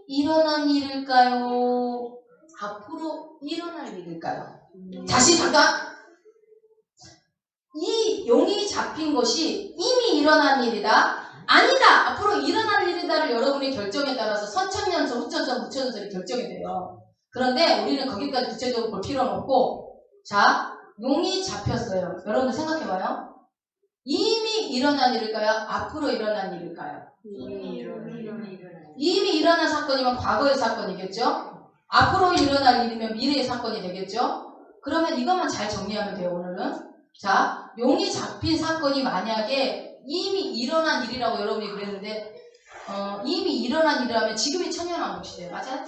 S1: 일어난 일일까요? 앞으로 일어날 일일까요? 다시 잠깐. 이 용이 잡힌 것이 이미 일어난 일이다. 아니다. 앞으로 일어날 일이다를 여러분의 결정에 따라서 선천년설, 후천년, 무천년설이 결정이 돼요. 그런데 우리는 거기까지 구체적으로 볼 필요는 없고 자, 용이 잡혔어요. 여러분들 생각해봐요. 이미 일어난 일일까요? 앞으로 일어난 일일까요? 이미 일어난 사건이면 과거의 사건이겠죠? 앞으로 일어날 일이면 미래의 사건이 되겠죠? 그러면 이것만 잘 정리하면 돼요, 오늘은. 자, 용이 잡힌 사건이 만약에 이미 일어난 일이라고 여러분이 그랬는데 이미 일어난 일이라면 지금이 천년왕국 시대예요. 맞아요?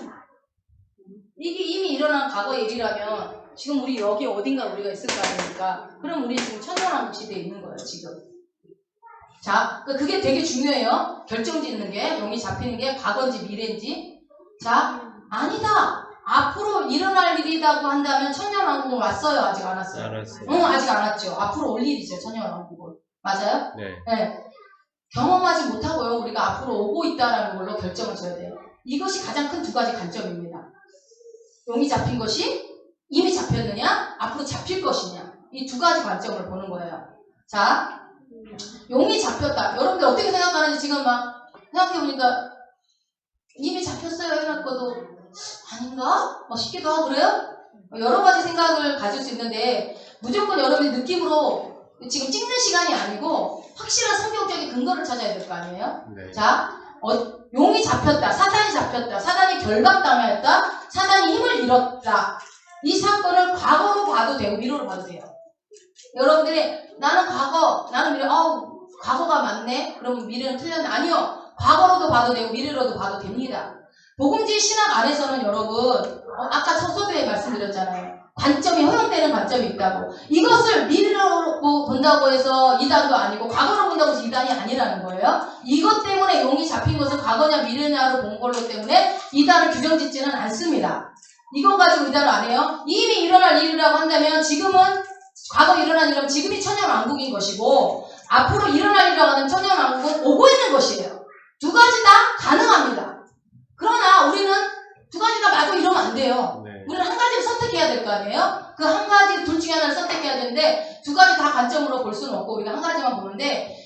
S1: 이게 이미 일어난 과거의 일이라면 지금 우리 여기 어딘가 우리가 있을 거 아닙니까? 그럼 우리 지금 천년왕국 시대에 있는 거예요, 지금. 자, 그게 되게 중요해요. 결정짓는 게, 용이 잡히는 게 과거인지 미래인지. 자, 아니다. 앞으로 일어날 일이라고 한다면 천년왕국은 왔어요? 아직 안 왔어요?
S3: 알았어요.
S1: 아직 안 왔죠. 앞으로 올 일이죠, 천년왕국은. 맞아요?
S3: 네.
S1: 네. 경험하지 못하고요. 우리가 앞으로 오고 있다는 걸로 결정을 줘야 돼요. 이것이 가장 큰 두 가지 관점입니다. 용이 잡힌 것이 이미 잡혔느냐, 앞으로 잡힐 것이냐. 이 두 가지 관점을 보는 거예요. 자, 용이 잡혔다. 여러분들 어떻게 생각하는지 지금 막 생각해보니까 이미 잡혔어요 해놓고도 아닌가? 싶기도 하고 그래요? 여러 가지 생각을 가질 수 있는데 무조건 여러분이 느낌으로 지금 찍는 시간이 아니고 확실한 성경적인 근거를 찾아야 될 거 아니에요?
S3: 네.
S1: 자, 용이 잡혔다. 사단이 잡혔다. 사단이 결박당했다. 사단이 힘을 잃었다. 이 사건을 과거로 봐도 되고 미래로 봐도 돼요. 여러분들이 나는 과거, 나는 미래, 과거가 맞네? 그러면 미래는 틀렸네? 아니요. 과거로도 봐도 되고 미래로도 봐도 됩니다. 복음주의 신학 안에서는 여러분 아까 첫 서두에 말씀드렸잖아요. 관점이 허용되는 관점이 있다고. 이것을 미래로 본다고 해서 이단도 아니고 과거로 본다고 해서 이단이 아니라는 거예요. 이것 때문에 용이 잡힌 것을 과거냐 미래냐로 본 걸로 때문에 이단을 규정짓지는 않습니다. 이거 가지고 이단을 안 해요. 이미 일어날 일이라고 한다면 지금은 과거 일어난 일이라면 지금이 천년왕국인 것이고 앞으로 일어날 일이라고 하면 천년왕국은 오고 있는 것이에요. 두 가지 다 가능합니다. 그러나 우리는 두 가지 다 말고 이러면 안 돼요.
S3: 네.
S1: 우리는 한 가지를 선택해야 될 거 아니에요? 그 한 가지 둘 중에 하나를 선택해야 되는데 두 가지 다 관점으로 볼 수는 없고 우리가 한 가지만 보는데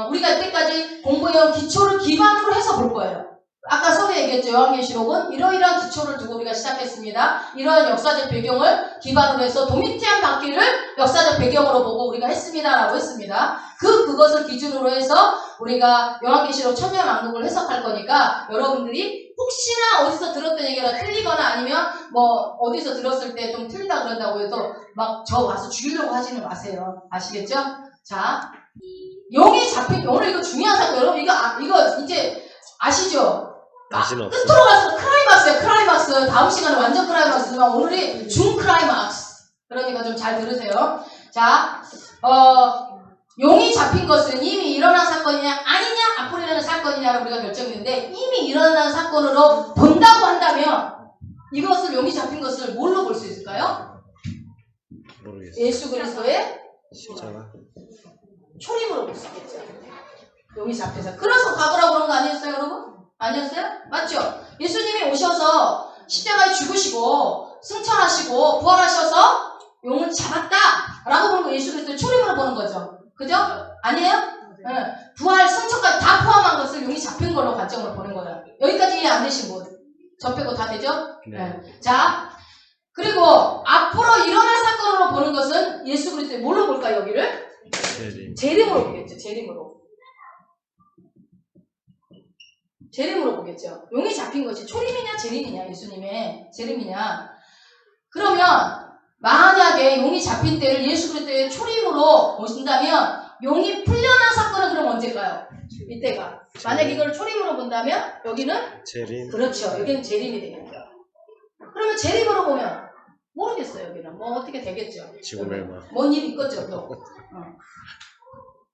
S1: 우리가 이때까지 공부해온 기초를 기반으로 해서 볼 거예요. 아까 서두에 얘기했죠. 요한계시록은 이러이러한 기초를 두고 우리가 시작했습니다. 이러한 역사적 배경을 기반으로 해서 도미티안 바퀴를 역사적 배경으로 보고 우리가 했습니다라고 했습니다. 그것을 기준으로 해서 우리가 요한계시록 천년왕국을 해석할 거니까 여러분들이 혹시나 어디서 들었던 얘기가 틀리거나 아니면 어디서 들었을 때 좀 틀리다 그런다고 해서 막 저 와서 죽이려고 하지는 마세요. 아시겠죠? 자, 용이 잡힌 오늘 이거 중요한 사건. 여러분 이거 이제 아시죠?
S3: 다시는 없어.
S1: 끝으로 가서 클라이막스. 다음 시간에 완전 클라이막스지만 오늘이 중 클라이막스. 그러니까 좀 잘 들으세요. 자, 용이 잡힌 것은 이미 일어난 사건이냐 아니냐 앞으로 일어날 사건이냐를 우리가 결정했는데 이미 일어난 사건으로 본다고 한다면 이것을 용이 잡힌 것을 뭘로 볼 수 있을까요?
S3: 모르겠어요.
S1: 예수 그리스도의
S3: 십자가.
S1: 초림으로 볼 수 있겠죠. 용이 잡혀서. 그래서 과거라고 그런 거 아니었어요, 여러분? 아니었어요? 맞죠? 예수님이 오셔서 십자가에 죽으시고 승천하시고 부활하셔서 용을 잡았다! 라고 보는 거 예수 그리스도의 초림으로 보는 거죠. 그죠? 아니에요? 네. 부활, 승천까지 다 포함한 것을 용이 잡힌 걸로 관점으로 보는 거예요. 여기까지 이해 안 되신 분? 저 빼고 다 되죠? 네. 자, 그리고 앞으로 일어날 사건으로 보는 것은 예수 그리스도의 뭘로 볼까요, 여기를? 재림으로 보겠죠, 재림으로. 재림으로 보겠죠. 용이 잡힌 것이 초림이냐, 재림이냐, 예수님의 재림이냐. 그러면 만약에 용이 잡힌 때를 예수 그리스도의 초림으로 보신다면 용이 풀려난 사건은 그럼 언제일까요? 이때가. 만약 이걸 초림으로 본다면 여기는
S3: 재림.
S1: 그렇죠. 여기는 재림이 되겠죠. 그러면 재림으로 보면 모르겠어요. 여기는 뭐 어떻게 되겠죠.
S3: 지구멸망.
S1: 뭔 일이 있겠죠. 또.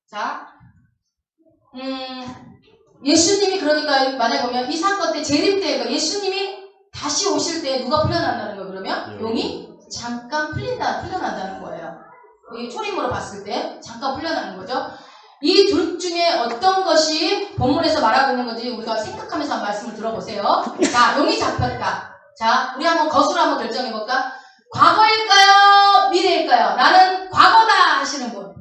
S1: 자, 예수님이 그러니까 만약에 보면 이 사건 때 재림 때 예수님이 다시 오실 때 누가 풀려난다는 거예요? 그러면 용이 잠깐 풀려난다는 거예요. 이 초림으로 봤을 때 잠깐 풀려나는 거죠. 이 둘 중에 어떤 것이 본문에서 말하고 있는 건지 우리가 생각하면서 한번 말씀을 들어보세요. 자, 용이 잡혔다. 자, 우리 한번 것으로 한번 결정해볼까? 과거일까요? 미래일까요? 나는 과거다 하시는 분.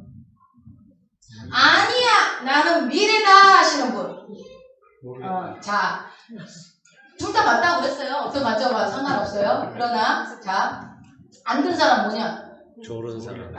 S1: 아니야, 나는 미래다 하시는 분. 자, 둘 다 맞다고 그랬어요. 어떤 관점과 상관없어요. 그러나, 자, 안 든 사람 뭐냐?
S3: 조른 사람.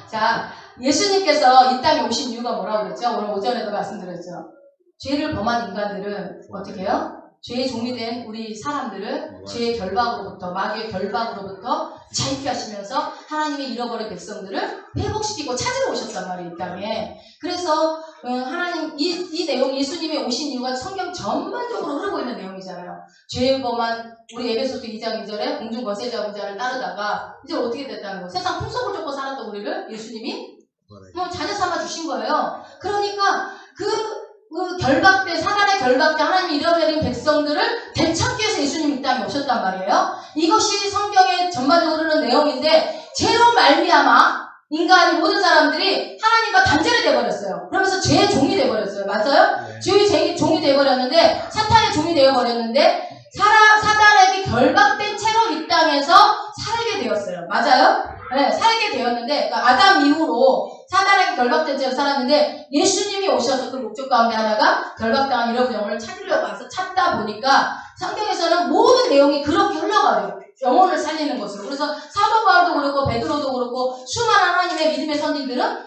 S1: 자, 예수님께서 이 땅에 오신 이유가 뭐라고 그랬죠? 오늘 오전에도 말씀드렸죠. 죄를 범한 인간들은 어떻게 해요? 죄의 종이 된 우리 사람들을 죄의 결박으로부터, 마귀의 결박으로부터 자유케 하시면서 하나님의 잃어버린 백성들을 회복시키고 찾으러 오셨단 말이에요, 이 땅에. 그래서 하나님 이 내용, 예수님이 오신 이유가 성경 전반적으로 흐르고 있는 내용이잖아요. 죄 범한 우리 에베소서 2장 2절에 공중 거세 잡은 자를 따르다가 이제 어떻게 됐다는 거예요? 세상 풍속을 쫓고 살았던 우리를 예수님이 자녀 삼아 주신 거예요. 그러니까 그 결박대, 사단의 결박대, 하나님이 잃어버린 백성들을 되찾기 위해서 예수님이 이 땅에 오셨단 말이에요. 이것이 성경에 전반적으로 흐르는 내용인데 죄로 말미암아 인간이 모든 사람들이 하나님과 단절이 돼버렸어요. 그러면서 죄의 종이 돼버렸어요. 맞아요? 네. 죄의 종이 돼버렸는데 사탄의 종이 되어버렸는데 사단에게 결박된 채로 이 땅에서 살게 되었어요. 맞아요? 네, 살게 되었는데 그러니까 아담 이후로 사단에게 결박된 채로 살았는데 예수님이 오셔서 그 목적 가운데 하나가 결박당한 잃어버린 영혼을 찾으려고 해서 찾다 보니까 성경에서는 모든 내용이 그렇게 흘러가요. 영혼을 살리는 것으로. 그래서 사도 바울도 그렇고 베드로도 그렇고 수많은 하나님의 믿음의 선진들은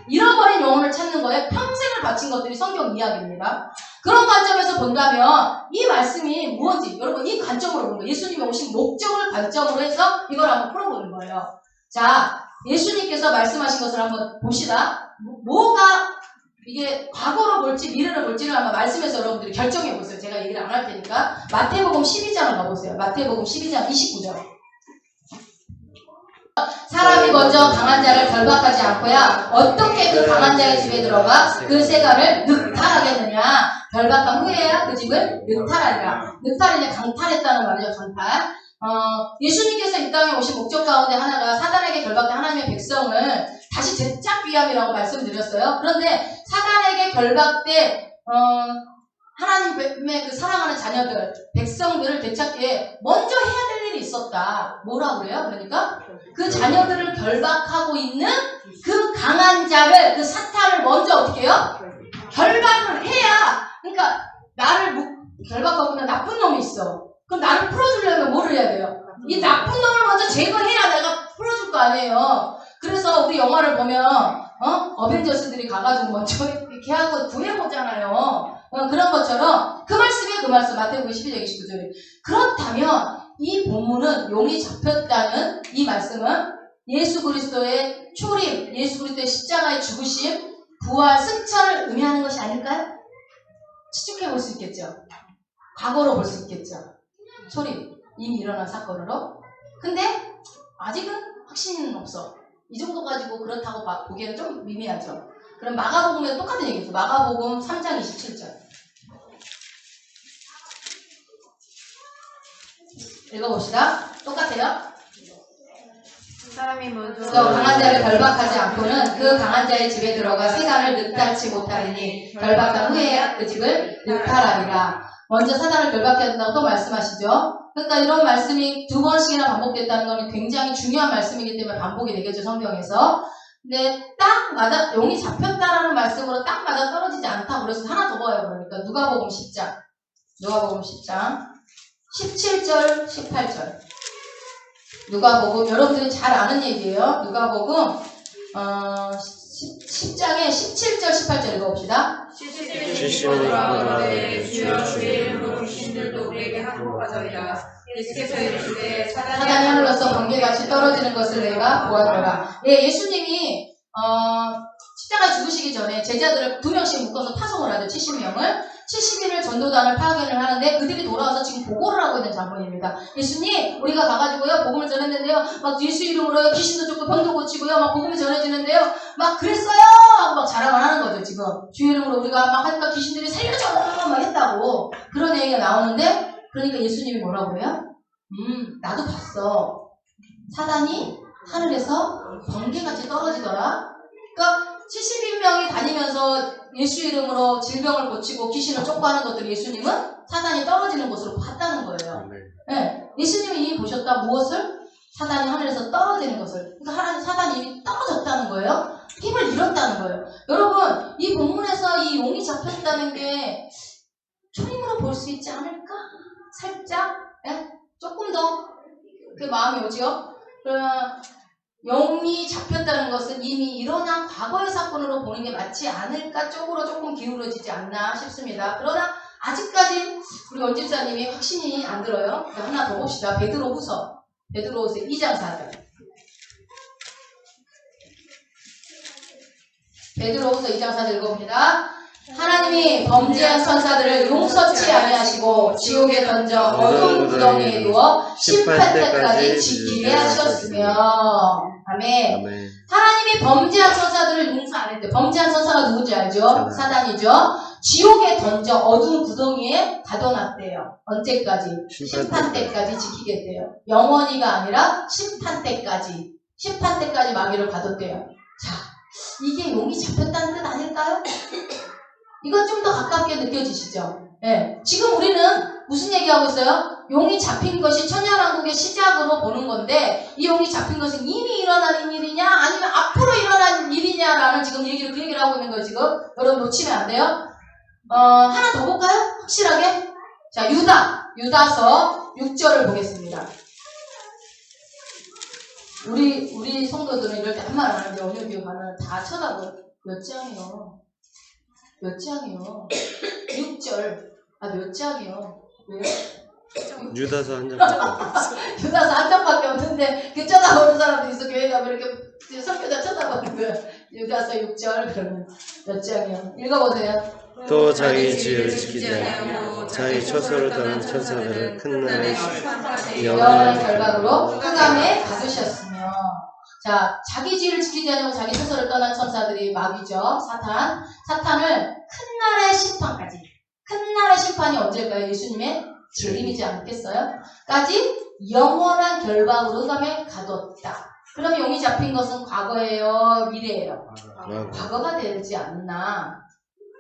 S1: 잃어버린 영혼을 찾는 거에 평생을 바친 것들이 성경 이야기입니다. 그런 관점에서 본다면 이 말씀이 무엇인지 여러분 이 관점으로 보는 거예요. 예수님이 오신 목적을 관점으로 해서 이걸 한번 풀어보는 거예요. 자, 예수님께서 말씀하신 것을 한번 봅시다. 뭐가 이게 과거로 볼지 미래로 볼지를 한번 말씀해서 여러분들이 결정해 보세요. 제가 얘기를 안 할 테니까 마태복음 12장을 가보세요. 마태복음 12장 29절. 사람이 먼저 강한 자를 결박하지 않고야 어떻게 그 강한 자의 집에 들어가 그 세간을 늑탈하겠느냐. 결박한 후에야 그 집을 늑탈하리라. 늑탈이냐 강탈했다는 말이죠. 강탈. 예수님께서 이 땅에 오신 목적 가운데 하나가 사단에게 결박된 하나님의 백성을 다시 되찾기 위함이라고 말씀드렸어요. 그런데 사단에게 결박된 하나님의 그 사랑하는 자녀들, 백성들을 되찾기에 먼저 해야 될 일이 있었다. 뭐라고 그래요? 그러니까 그 자녀들을 결박하고 있는 그 강한 자를, 그 사탄을 먼저 어떻게 해요? 결박을 해야. 그러니까 나를 결박하고 있는 나쁜 놈이 있어. 그럼 나를 풀어주려면 뭐를 해야 돼요? 이 나쁜 놈을 먼저 제거해야 내가 풀어줄 거 아니에요. 그래서 우리 영화를 보면 어벤져스들이 가가지고 먼저 이렇게 하고 구해보잖아요. 그런 것처럼 그 말씀이에요. 그 말씀 마태복음 12장 29절에. 그렇다면 이 본문은 용이 잡혔다는 이 말씀은 예수 그리스도의 초림, 예수 그리스도의 십자가의 죽으심, 부활, 승천을 의미하는 것이 아닐까요? 추측해 볼 수 있겠죠. 과거로 볼 수 있겠죠. 초림, 이미 일어난 사건으로. 근데 아직은 확신은 없어. 이 정도 가지고 그렇다고 보기에는 좀 미미하죠. 그럼 마가복음에도 똑같은 얘기죠. 마가복음 3장 27절. 읽어봅시다. 똑같아요.
S2: 사람이 먼저
S1: 강한 자를 결박하지 않고는 그 강한 자의 집에 들어가 세간을 늑탈치 못하리니 결박한 후에야 그 집을 늑탈하리라. 먼저 사단을 결박해야 된다고 또 말씀하시죠. 그러니까 이런 말씀이 2번씩이나 반복됐다는 것은 굉장히 중요한 말씀이기 때문에 반복이 되겠죠, 성경에서. 근데 딱 맞아, 용이 잡혔다라는 말씀으로 딱 맞아 떨어지지 않다고 그래서 하나 더 봐요. 그러니까 누가복음 10장. 누가복음 10장 17절 18절. 누가복음 여러분들이 잘 아는 얘기예요. 누가복음 10장에 17절 18절 읽어봅시다.
S5: 주여 주의 이름으로 귀신들도 우리에게 항복하더이다. 예수께서 이르시되
S1: 사단이 하늘로서 번개같이 떨어지는 것을 내가 보았노라. 예, 예수님이 십자가에 죽으시기 전에 제자들을 2명씩 묶어서 파송을 하죠. 70명을. 70일을 전도단을 파견을 하는데 그들이 돌아와서 지금 보고를 하고 있는 장면입니다. 예수님, 우리가 가가지고요, 복음을 전했는데요, 막 예수 이름으로 귀신도 쫓고 병도 고치고요, 막 복음이 전해지는데요, 막 그랬어요! 하고 막 자랑을 하는 거죠, 지금. 주 이름으로 우리가 막 하니까 귀신들이 살려줘! 막 했다고. 그런 얘기가 나오는데, 그러니까 예수님이 뭐라고 해요? 나도 봤어. 사단이 하늘에서 번개같이 떨어지더라. 그러니까 70인명이 다니면서 예수 이름으로 질병을 고치고 귀신을 쫓고하는 것들을 예수님은 사단이 떨어지는 것으로 봤다는 거예요. 네. 예수님이 이미 보셨다. 무엇을? 사단이 하늘에서 떨어지는 것을. 그러니까 사단이 이미 떨어졌다는 거예요. 힘을 잃었다는 거예요. 여러분, 이 본문에서 이 용이 잡혔다는 게 초림으로 볼 수 있지 않을까? 살짝? 네? 조금 더 그 마음이 오죠? 그러면 용이 잡혔다는 것은 이미 일어난 과거의 사건으로 보는 게 맞지 않을까 쪽으로 조금 기울어지지 않나 싶습니다. 그러나 아직까지 우리 원집사님이 확신이 안 들어요. 하나 더 봅시다. 베드로후서 2장 4절. 베드로후서 2장 4절 읽어봅니다. 하나님이 범죄한 천사들을 용서치 아니하시고 지옥에 던져 어두운 구덩이에 두어 심판 때까지 지키게 하셨으며. 아멘. 하나님이 범죄한 천사들을 용서 안 했대요. 범죄한 천사가 누군지 알죠? 사단이죠. 지옥에 던져 어두운 구덩이에 가둬놨대요. 언제까지? 심판 때까지 지키게 돼요. 영원히가 아니라 심판 때까지. 심판 때까지 마귀를 가뒀대요. 자, 이게 용이 잡혔다는 뜻 아닐까요? 이건 좀 더 가깝게 느껴지시죠? 네. 지금 우리는 무슨 얘기하고 있어요? 용이 잡힌 것이 천년왕국의 시작으로 보는 건데 이 용이 잡힌 것은 이미 일어난 일이냐 아니면 앞으로 일어난 일이냐라는 지금 얘기를 그 얘기를 하고 있는 거예요. 지금 여러분 놓치면 안 돼요. 하나 더 볼까요? 확실하게. 자, 유다서 6절을 보겠습니다. 우리 성도들은 이럴 때 한 말 안 하는데 어느 교회 가면 다 쳐다보고 몇 장이요? 몇 장이요? 6절. 몇 장이요? 왜요?
S3: 유다서 한 장밖에 없어.
S1: 유다서 한 장밖에 없는데 그 쳐다보는 사람도 있어. 교회 가면 이렇게 설교자 쳐다보는 거야. 유다서 6절 그러면 몇 장이요? 읽어보세요.
S3: 또 자기 지혜를 지키지 않고 자기 처소를 떠난 천사들을 큰 나라의
S1: 영원한 결박으로 흑암에 가두셨으며. 자, 자기 지혜를 지키지 않고 자기 처소를 떠난 천사들이 마귀죠. 사탄을 큰 나라의 심판까지. 큰 나라의 심판이 언제일까요? 예수님의 재림이지 않겠어요? 까지 영원한 결박으로 흑암에 가뒀다. 그럼 용이 잡힌 것은 과거예요? 미래예요? 과거가 되지 않나.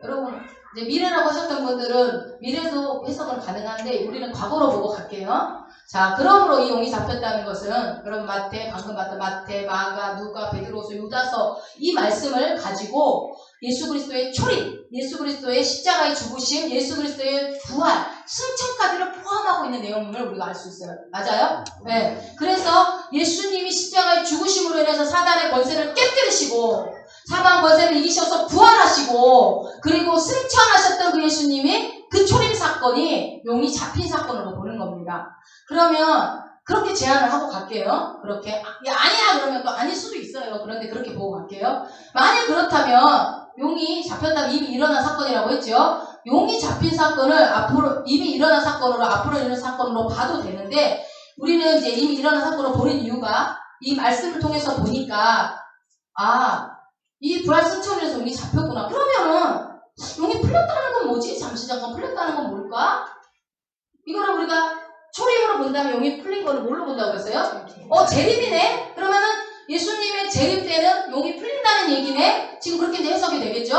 S1: 여러분, 이제 미래라고 하셨던 분들은 미래도 해석은 가능한데 우리는 과거로 보고 갈게요. 자, 그러므로 이 용이 잡혔다는 것은 그럼 방금 봤던 마태, 마가, 누가, 베드로서, 유다서 이 말씀을 가지고 예수 그리스도의 초림, 예수 그리스도의 십자가의 죽으심, 예수 그리스도의 부활, 승천까지를 포함하고 있는 내용을 우리가 알 수 있어요. 맞아요? 네. 그래서 예수님이 십자가의 죽으심으로 인해서 사단의 권세를 깨뜨리시고 사방 권세를 이기셔서 부활하시고 그리고 승천하셨던 그 예수님이 그 초림 사건이 용이 잡힌 사건으로 보는 겁니다. 그러면 그렇게 제안을 하고 갈게요. 그렇게 아니야 그러면 또 아닐 수도 있어요. 그런데 그렇게 보고 갈게요. 만약 그렇다면 용이 잡혔다면 이미 일어난 사건이라고 했죠. 용이 잡힌 사건을 앞으로 이미 일어난 사건으로 앞으로 일어난 사건으로 봐도 되는데 우리는 이제 이미 일어난 사건으로 보는 이유가 이 말씀을 통해서 보니까 이 부활 승천에서 용이 잡혔구나. 그러면은 용이 풀렸다는 건 뭐지? 잠시 잠깐 풀렸다는 건 뭘까? 이거를 우리가 초림으로 본다면 용이 풀린 거를 뭘로 본다고 그랬어요? 재림이네? 그러면은 예수님의 재림 때는 용이 풀린다는 얘기네? 지금 그렇게 이제 해석이 되겠죠?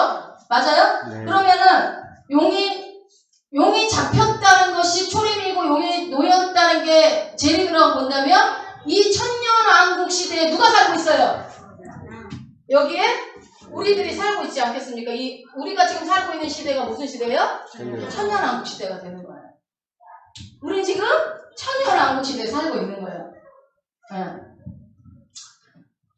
S1: 맞아요?
S3: 네.
S1: 그러면은 용이 용이 잡혔다는 것이 초림이고 용이 놓였다는 게 재림이라고 본다면 이 천년왕국 시대에 누가 살고 있어요? 여기에 우리들이 살고 있지 않겠습니까? 우리가 지금 살고 있는 시대가 무슨 시대예요? 천년왕국 시대가 되는 거예요. 우리 지금 천년왕국 시대에 살고 있는 거예요.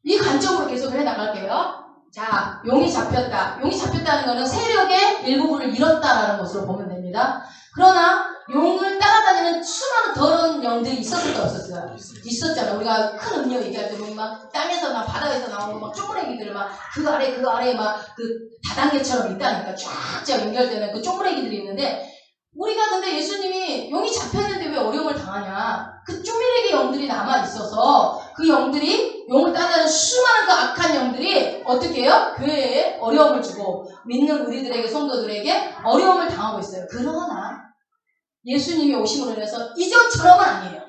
S1: 이 관점으로 계속 해나갈게요. 자, 용이 잡혔다. 용이 잡혔다는 것은 세력의 일부분을 잃었다라는 것으로 보면 됩니다. 그러나 용을 따라다니는 수많은 더러운 영들이 있었을까 없었어요? 있었잖아. 우리가 큰 음료 얘기할 때 보면 막 땅에서 막 바다에서 나오는 막 쪼그레기들 막 그 아래 막 그 다단계처럼 있다니까 쫙쫙 연결되는 그 쪼그레기들이 있는데 우리가 근데 예수님이 용이 잡혔는데 왜 어려움을 당하냐? 그 쪼그레기 영들이 남아 있어서 그 영들이 용을 따르는 수많은 그 악한 영들이 어떻게 해요? 교회에 어려움을 주고 믿는 우리들에게 성도들에게 어려움을 당하고 있어요. 그러나 예수님이 오심으로 인해서 이전처럼은 아니에요.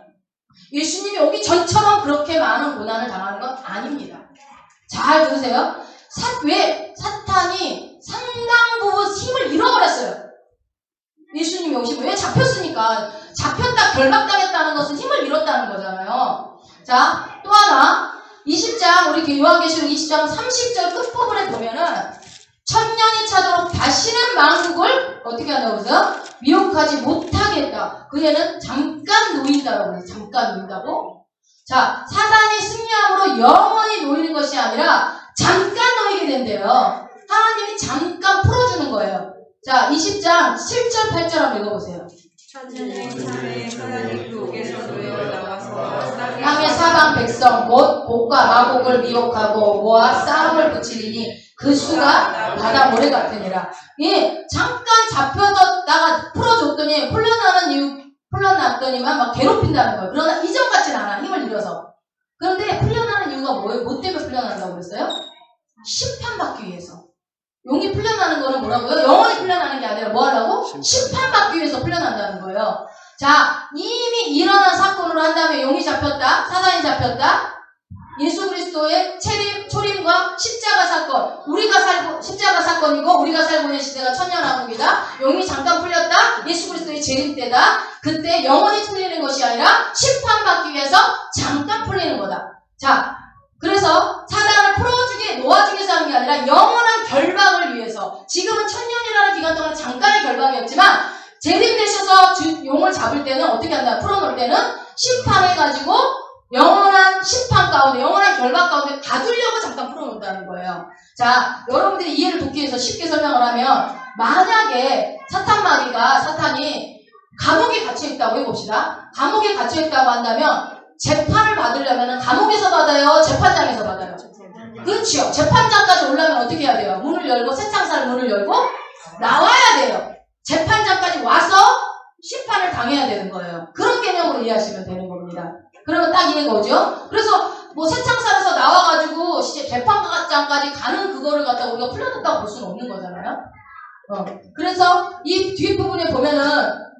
S1: 예수님이 오기 전처럼 그렇게 많은 고난을 당하는 건 아닙니다. 잘 들으세요. 왜 사탄이 상당 부분 힘을 잃어버렸어요. 예수님이 오시고 왜 잡혔으니까 잡혔다 결박당했다는 것은 힘을 잃었다는 거잖아요. 자, 또 하나 20장 우리 요한계시록 20장 30절 끝부분에 보면은 천년이 차도록 다시는 만국을 어떻게 한다고 그러죠? 미혹하지 못하게 했다. 그애는 잠깐 놓인다라고 그래요. 잠깐 놓인다고. 자, 사단이 승리함으로 영원히 놓이는 것이 아니라 잠깐 놓이게 된대요. 하나님이 잠깐 풀어주는 거예요. 자, 20장 7절 8절 한번 읽어보세요.
S5: 천년의 사단이 그옥에서 놓여 나와서
S1: 땅의 사방 백성 곧 곡과 마곡을 미혹하고 모아 싸움을 붙이리니 그 수가 바다 모래 같으니라. 예, 잠깐 잡혀졌다가 풀어줬더니 풀려났더니만 막 괴롭힌다는 거예요. 그러나 이전 같진 않아. 힘을 잃어서. 그런데 풀려나는 이유가 뭐예요? 뭐 때문에 풀려난다고 그랬어요? 심판받기 위해서. 용이 풀려나는 거는 뭐라고요? 영원히 풀려나는 게 아니라 뭐 하려고? 심판받기 위해서 풀려난다는 거예요. 자, 이미 일어난 사건으로 한다면 용이 잡혔다, 사단이 잡혔다, 예수 그리스도의 초림과 십자가 사건, 십자가 사건이고 우리가 살고 있는 시대가 천년왕국이다. 용이 잠깐 풀렸다. 예수 그리스도의 재림 때다. 그때 영원히 풀리는 것이 아니라 심판받기 위해서 잠깐 풀리는 거다. 자, 그래서 사단을 놓아주기 위해서 하는 게 아니라 영원한 결박을 위해서. 지금은 천년이라는 기간 동안 잠깐의 결박이었지만 재림되셔서 용을 잡을 때는 어떻게 한다? 풀어놓을 때는 심판해가지고 영원한 심판 가운데, 영원한 결박 가운데 가두려고 잠깐 풀어놓는다는 거예요. 자, 여러분들이 이해를 돕기 위해서 쉽게 설명을 하면, 만약에 사탄이 감옥에 갇혀있다고 해봅시다. 감옥에 갇혀있다고 한다면 재판을 받으려면 감옥에서 받아요? 재판장에서 받아요? 그렇죠. 재판장까지 오려면 어떻게 해야 돼요? 문을 열고, 새창살 문을 열고 나와야 돼요. 재판장까지 와서 심판을 당해야 되는 거예요. 그런 개념으로 이해하시면 되는 겁니다. 그러면 딱 이해가 오죠? 그래서 뭐 새창살에서 나와가지고 재판장까지 가는 그거를 갖다가 우리가 풀려났다고 볼 수는 없는 거잖아요. 그래서 이 뒷부분에 보면은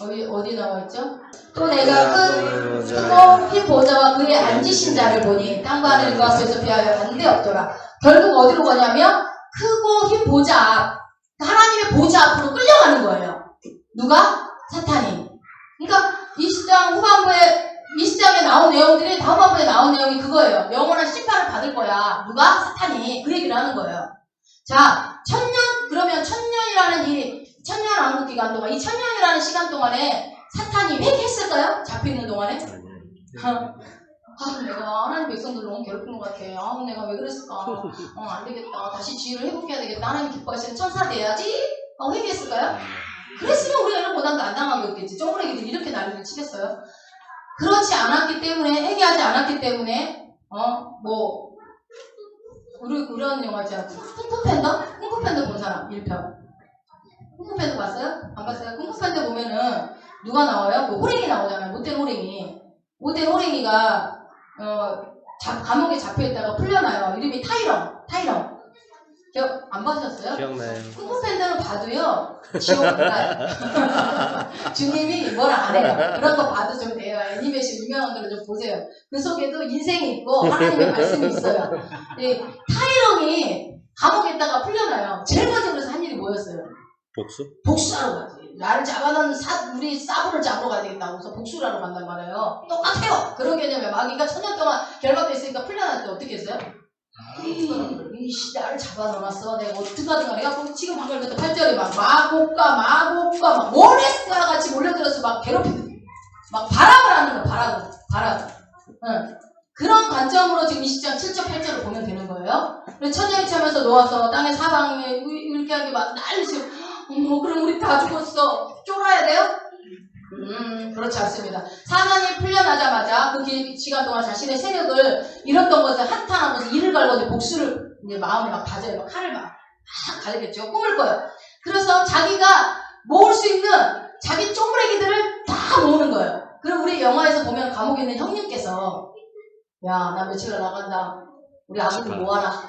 S1: 어디 나와있죠? 또 내가 크고 흰 보좌와 그의 앉으신 자를 보니 땅과 하늘과 앞에서 비하여 한데 없더라. 결국 어디로 가냐면 크고 흰 보좌 앞, 하나님의 보좌 앞으로 끌려가는 거예요. 누가? 사탄이. 그러니까 20장에 나온 내용들이 다음 부분에 나온 내용이 그거예요. 영원한 심판을 받을 거야. 누가? 사탄이. 그 얘기를 하는 거예요. 자, 그러면 천년이라는 이 천년왕국 기간 동안, 이 천년이라는 시간 동안에 사탄이 회개했을까요? 잡혀있는 동안에? 내가 하나님 백성들 너무 괴롭힌 것 같아. 내가 왜 그랬을까? 안 되겠다. 다시 지혜를 회복해야 되겠다. 하나님 기뻐하시는 천사 돼야지? 회개했을까요? 그랬으면 우리가 이런 고난도 안 당하겠지. 쪼그레기들 이렇게 난리를 치겠어요? 그렇지 않았기 때문에, 회개하지 않았기 때문에, 우리 그런 영화 있잖아. 쿵쿵팬더? 쿵쿵팬더 본 사람, 1편. 쿵쿵팬더 봤어요? 안 봤어요? 쿵쿵팬더 보면은, 누가 나와요? 그 호랭이 나오잖아요. 못된 호랭이. 못된 호랭이가, 감옥에 잡혀있다가 풀려나요. 이름이 타이렁. 안 봐주셨어요?
S3: 기억나요.
S1: 쿵쿵팬더는 봐도요, 지옥 못 가요. 주님이 뭐라 안 해요. 그런 거 봐도 좀 돼요. 애니메이션 유명한 거를 좀 보세요. 그 속에도 인생이 있고, 하나님의 말씀이 있어요. 타이렁이 감옥에 있다가 풀려나요. 제일 먼저 그래서 한 일이 일이 뭐였어요?
S3: 복수?
S1: 복수하러 가지. 나를 잡아놓은 우리 사부를 잡으러 가야 되겠다고 해서 복수를 하러 간단 말이에요. 똑같아요. 그런 개념이야. 마귀가 1000년 동안 결박돼 있으니까 풀려날 때 어떻게 했어요? 이씨, 나를 잡아놓았어. 내가 어떡하든 간에. 내가 지금 방금 그때 8절에 막 마곡과 막 모래스가 같이 몰려들어서 막 괴롭히는, 막 발악을 하는 거야. 발악을. 응. 그런 관점으로 지금 20장 7절 8절을 보면 되는 거예요. 천년이참에서 놓아서 땅의 사방에 이렇게 하게 막 난리치고, 어머, 그럼 우리 다 죽었어. 쫄아야 돼요? 그렇지 않습니다. 사단이 풀려나자마자 그 시간 동안 자신의 세력을 잃었던 것을 한탄하면서 이를 갈고 복수를 이제 마음을 막 다져요. 막 칼을 막 가르겠죠. 꿈을 꿔요. 그래서 자기가 모을 수 있는 자기 쪼무레기들을 다 모으는 거예요. 그리고 우리 영화에서 보면 감옥에 있는 형님께서 야, 나 며칠 나간다. 우리 아버지 모아라.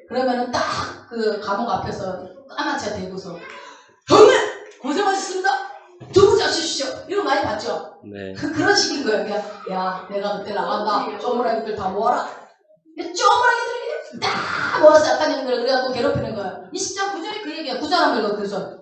S1: 그러면은 딱 그 감옥 앞에서 까맣게 대고서 형님! 고생하셨습니다. 두부 잡수십시오. 이런 거 많이 봤죠?
S3: 네.
S1: 그런 식인 거예요. 그냥, 야, 내가 그때 나간다. 쪼무라기들 다 모아라. 쪼무라기들 다 모아서 약한 형들을 그래갖고 괴롭히는 거예요. 20장 9절이 그 얘기야. 9절 한번 읽어보세요.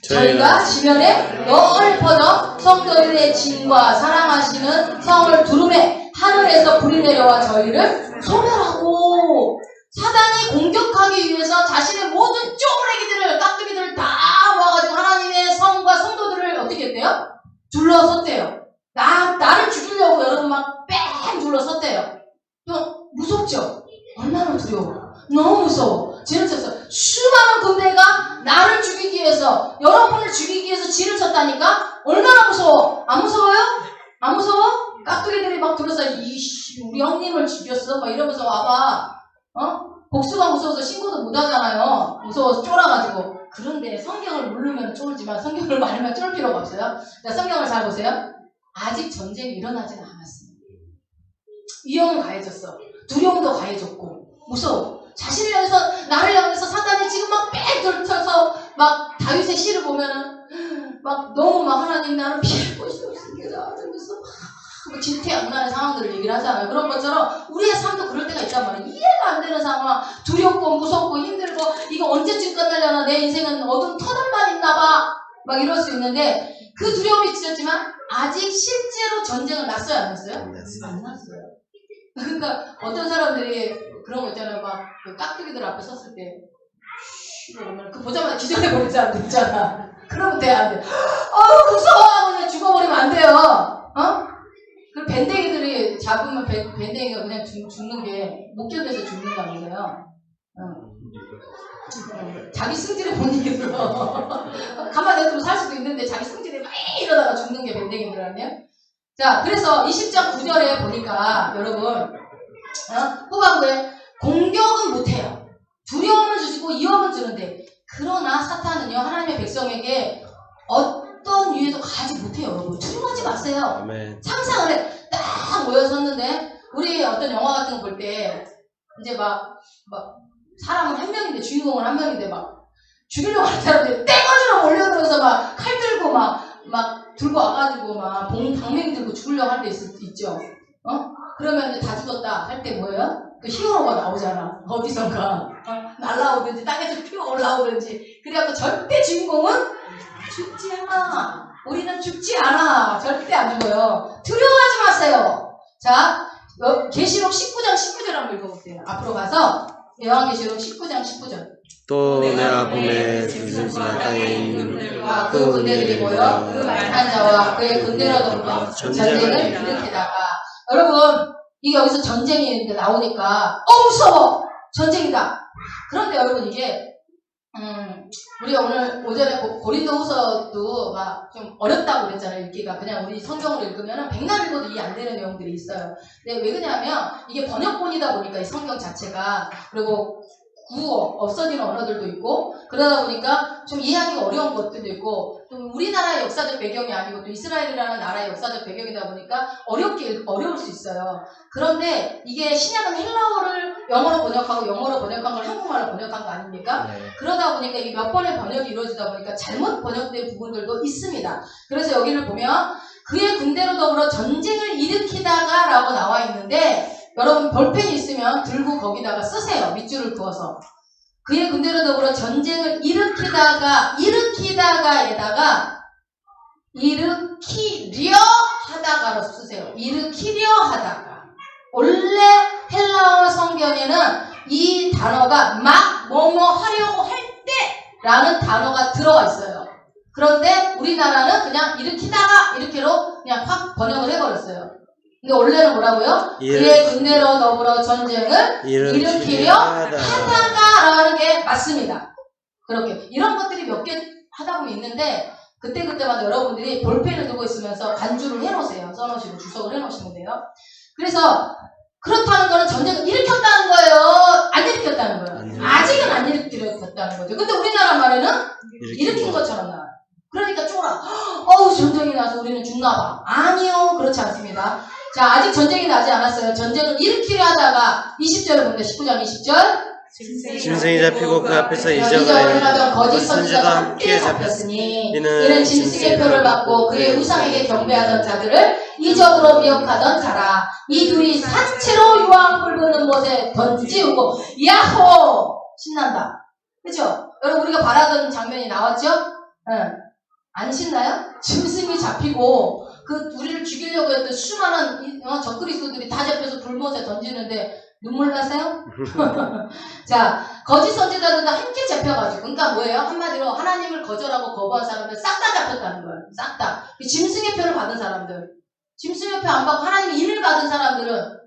S1: 저희가 지면에 넓어져 성도들의 진과 사랑하시는 성을 두루매 하늘에서 불이 내려와 저희를 소멸하고 사단이 공격하기 위해서 자신의 모든 쪼무레기들을 깍두기들을 다 모아가지고 하나님의 성과 성도들을 어떻게 했대요? 둘러섰대요. 나를 죽이려고 여러분 막 뺑 둘러섰대요. 또 무섭죠? 얼마나 두려워. 너무 무서워. 죄를 쳤어. 수많은 군대가 나를 죽이기 위해서 여러분을 죽이기 위해서 지를 쳤다니까? 얼마나 무서워. 안 무서워요? 안 무서워? 깍두기들이 막 둘러서 이씨 우리 형님을 죽였어 막 이러면서 와봐. 복수가 무서워서 신고도 못하잖아요. 무서워서 쫄아가지고. 그런데 성경을 모르면 쫄지만 성경을 말하면 쫄 필요가 없어요. 성경을 잘 보세요. 아직 전쟁이 일어나지는 않았습니다. 위험은 가해졌어. 두려움도 가해졌고 무서워. 자신을 향해서 나를 향해서 사단이 지금 막 빽 들쳐서 막 다윗의 시를 보면은 막 너무 막 하나님 나를 피할 곳이 없습니다. 그러면서 막 질퇴양난의 상황들을 얘기를 하잖아요. 그런 것처럼 우리의 삶도 그럴 때가 있단 말이에요. 이해가 안 되는 상황, 두렵고 무섭고 힘들고 이거 언제쯤 끝나려나 내 인생은 어두운 터널만 있나 봐. 막 이럴 수 있는데 그 두려움이 있었지만 아직 실제로 전쟁을 났어요? 안 났어요? 안 났어요. 그러니까 어떤 사람들이 그런 거 있잖아요. 막 그 깍두기들 앞에 섰을 때 그러면 그 보자마자 기절해버린 사람들 있잖아. 그러면 돼, 안 돼. 무서워! 그냥 죽어버리면 안 돼요. 그 밴댕이들이 잡으면 밴댕이가 그냥 죽는 게 못 견뎌서 죽는다면서요. 자기 승질에 못 이겨서 가만히 냅두면 살 수도 있는데 자기 승질에 막 이러다가 죽는 게 밴댕이들 아니에요? 자, 그래서 20장 9절에 보니까 여러분 후반부에 공격은 못해요. 두려움을 주시고 위협은 주는데 그러나 사탄은요 하나님의 백성에게 어떤 위에도 가지 못해요. 여러분 두려워하지 마세요.
S3: 아멘.
S1: 상상을 해. 딱 모여섰는데 우리 어떤 영화 같은 거 볼 때 이제 막 사람은 한 명인데 주인공은 한 명인데 막 죽이려고 하는 사람들이 떼거지로 몰려들어서 막 칼 들고 막 들고 와가지고 막 방맹이 들고 죽으려고 할 때 있죠. 그러면 이제 다 죽었다 할 때 뭐예요? 그 히어로가 나오잖아. 어디선가 날라오든지 땅에서 피어 올라오든지. 그래갖고 절대 주인공은 죽지 않아. 우리는 죽지 않아. 절대 안 죽어요. 두려워하지 마세요. 자, 계시록 19장 19절 한번 읽어볼게요. 앞으로 가서 요한계시록 19장 19절.
S3: 또 내가 봄에 들숨과 땅에 있는
S1: 들과 그 군대들이 모여 그 말한 자와 그의 군대로 더불어 전쟁을 일으키다가. 여러분 이게 여기서 전쟁이 나오니까 무서워. 전쟁이다. 그런데 여러분 이게 우리가 오늘 오전에 고린도후서도 막 좀 어렵다고 그랬잖아요. 읽기가. 그냥 우리 성경으로 읽으면 백날 읽어도 이해 안 되는 내용들이 있어요. 근데 왜 그러냐면 이게 번역본이다 보니까 이 성경 자체가. 그리고 구어, 없어지는 언어들도 있고 그러다 보니까 좀 이해하기가 어려운 것들도 있고 또 우리나라의 역사적 배경이 아니고 또 이스라엘이라는 나라의 역사적 배경이다 보니까 어려울 수 있어요. 그런데 이게 신약은 헬라어를 영어로 번역하고 영어로 번역한 걸 한국말로 번역한 거 아닙니까? 네. 그러다 보니까 이 몇 번의 번역이 이루어지다 보니까 잘못 번역된 부분들도 있습니다. 그래서 여기를 보면 그의 군대로 더불어 전쟁을 일으키다가 라고 나와 있는데 여러분 볼펜이 있으면 들고 거기다가 쓰세요. 밑줄을 그어서. 그의 군대로 더불어 전쟁을 일으키다가에다가 일으키려 하다가로 쓰세요. 일으키려 하다가. 원래 헬라어 성경에는 이 단어가 막 뭐뭐 하려고 할 때라는 단어가 들어가 있어요. 그런데 우리나라는 그냥 일으키다가 이렇게로 그냥 확 번역을 해버렸어요. 근데 원래는 뭐라고요? 그의 군대로 더불어 전쟁을 일으키려 하다가라는 게 맞습니다. 그렇게 이런 것들이 몇 개 하다 보면 있는데 그때마다 여러분들이 볼펜을 들고 있으면서 간주를 해놓으세요. 써놓으시고 주석을 해놓으시면 돼요. 그래서 그렇다는 거는 전쟁을 일으켰다는 거예요? 안 일으켰다는 거예요? 아직은 안 일으켰다는 거죠. 근데 우리나라 말에는 일으킨 것처럼 나와요. 그러니까 쫄아. 어우, 전쟁이 나서 우리는 죽나 봐. 아니요, 그렇지 않습니다. 자, 아직 전쟁이 나지 않았어요. 전쟁을 일으키려 하다가 20절을 봅니다. 19장 20절.
S3: 짐승이 잡히고 그 앞에서
S1: 이적을
S3: 이적을
S1: 행하던 거짓 선지자가
S3: 선지자가
S1: 함께 잡혔으니
S3: 이는
S1: 이는 짐승의 표를 받고 그의 우상에게 경배하던 자들을 이적으로 미혹하던 자라. 이 둘이 산채로 유황불 붙는 못에 던지우고 야호! 신난다. 그죠? 여러분 우리가 바라던 장면이 나왔죠? 응. 안 신나요? 짐승이 잡히고 그 우리를 죽이려고 했던 수많은 적그리스도들이 다 잡혀서 불못에 던지는데 눈물 나세요? 자, 거짓 선지자들도 함께 잡혀가지고, 그러니까 뭐예요? 한마디로 하나님을 거절하고 거부한 사람들 싹 다 잡혔다는 거예요. 싹 다. 짐승의 표를 받은 사람들, 짐승의 표 안 받고 하나님의 일을 받은 사람들은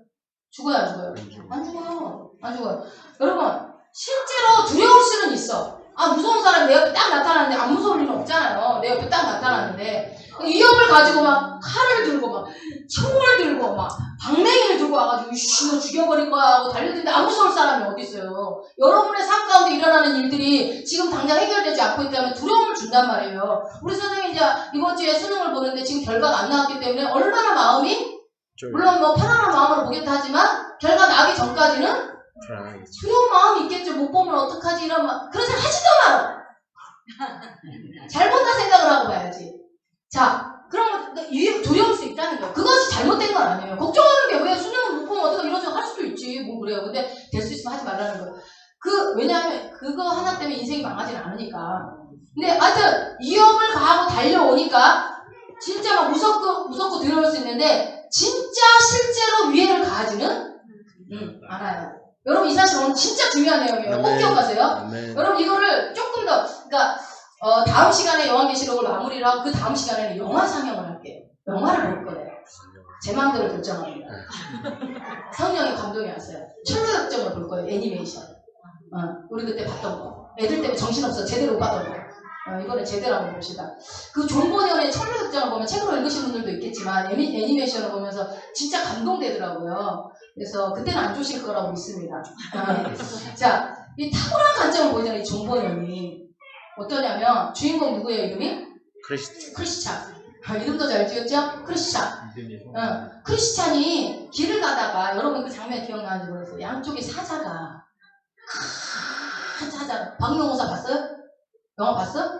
S1: 죽어요, 안 죽어요? 안 죽어요. 안 죽어요. 여러분, 실제로 두려울 수는 있어. 아, 무서운 사람이 내 옆에 딱 나타나는데 안 무서울 리는 없잖아요. 내 옆에 딱 나타나는데. 위협을 가지고 막 칼을 들고 막 총을 들고 막 방맹이를 들고 와가지고 이씨 너 죽여버릴 거야 하고 달려드는데 안 무서울 사람이 어디 있어요. 여러분의 삶 가운데 일어나는 일들이 지금 당장 해결되지 않고 있다면 두려움을 준단 말이에요. 우리 선생님이 이제 이번 주에 수능을 보는데 지금 결과가 안 나왔기 때문에 얼마나 마음이 물론 뭐 편안한 마음으로 보겠다 하지만 결과 나기 전까지는 두려운 마음이 있겠죠. 못 보면 어떡하지 이런 말 그런 생각 하지도 마라. 잘 본다 생각을 하고 봐야지. 자, 그럼 두려울 수 있다는 거예요. 그것이 잘못된 건 아니에요. 걱정하는 게 왜 수능을 못 보면 어떡하 이런 생각 할 수도 있지. 뭐 그래요. 근데 될 수 있으면 하지 말라는 거예요. 왜냐하면 그거 하나 때문에 인생이 망하진 않으니까. 근데 하여튼 위협을 가하고 달려오니까 진짜 막 무섭고 두려울 수 있는데 진짜 실제로 위해를 가하지는 않아요. 여러분 이 사실 오늘 진짜 중요한 내용이에요. 꼭 기억하세요. 여러분 이거를 조금 더 그러니까 다음 시간에 요한계시록을 마무리를 하고 그 다음 시간에는 영화 상영을 할게요. 영화를 볼 거예요. 제 마음대로 결정합니다. 성령의 감동이 왔어요. 철로역정을 볼 거예요. 애니메이션. 우리 그때 봤던 거. 애들 때문에 정신없어. 제대로 못 봤던 거. 이거는 제대로 한번 봅시다. 그 존 버니언의 철로역정을 보면 책으로 읽으신 분들도 있겠지만 애니메이션을 보면서 진짜 감동되더라고요. 그래서 그때는 안 좋으실 거라고 믿습니다. 자, 이 탁월한 관점을 보이잖아요. 이 존 버니언이. 어떠냐면 주인공 누구예요? 이름이? 크리스찬. 이름도 잘 지었죠? 크리스찬. 크리스찬이 길을 가다가 여러분 그 장면 기억나는지 모르겠어요. 양쪽에 사자가 큰 사자. 박명호사 봤어요? 영화 봤어?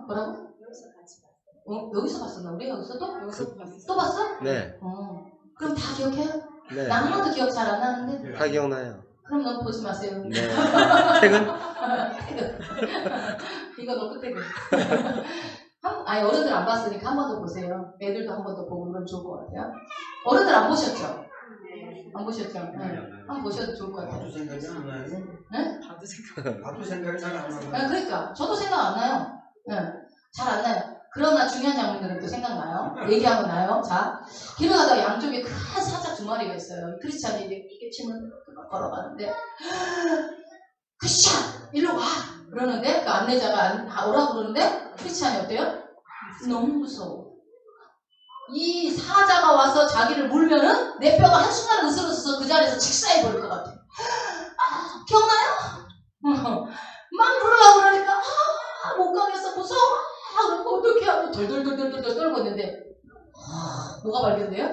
S1: 뭐라고? 여기서 봤었나? 우리 여기서 또? 또 봤어?
S3: 네.
S1: 그럼 다 기억해요?
S3: 네.
S1: 난 하나도 기억 잘 안 나는데.
S3: 다 기억나요.
S1: 그럼 넌 보지 마세요.
S3: 네. 퇴근?
S1: 퇴근. 이거 너 끝퇴근. 아니 어른들 안 봤으니까 한 번 더 보세요. 애들도 한 번 더 보고 그러면 좋을 것 같아요. 어른들 안 보셨죠? 안 보셨죠? 네. 한번 보셔도 좋을 것 같아요.
S6: 봐도 생각이 안 나요.
S1: 네?
S6: 봐도 생각이 잘 안 나요.
S1: 네, 그러니까 저도 생각 안 나요. 네. 잘 안 나요. 그러나 중요한 장면들은 또 생각나요. 얘기하고 나요. 자, 길을 가다가 양쪽에 큰 사자 두 마리가 있어요. 크리스찬이 이게 침을 걸어가는데 크리스찬 일로 와 그러는데 그 안내자가 오라고 그러는데 크리스찬이 어때요? 너무 무서워. 이 사자가 와서 자기를 물면은 내 뼈가 한순간에 으스러져서 그 자리에서 직사해 버릴 것 같아. 기억나요? 막 부르려고 그러니까 못 가겠어 무서워. 그러고 어떻게 하고 덜덜덜덜 떨고 있는데 뭐가 발견돼요?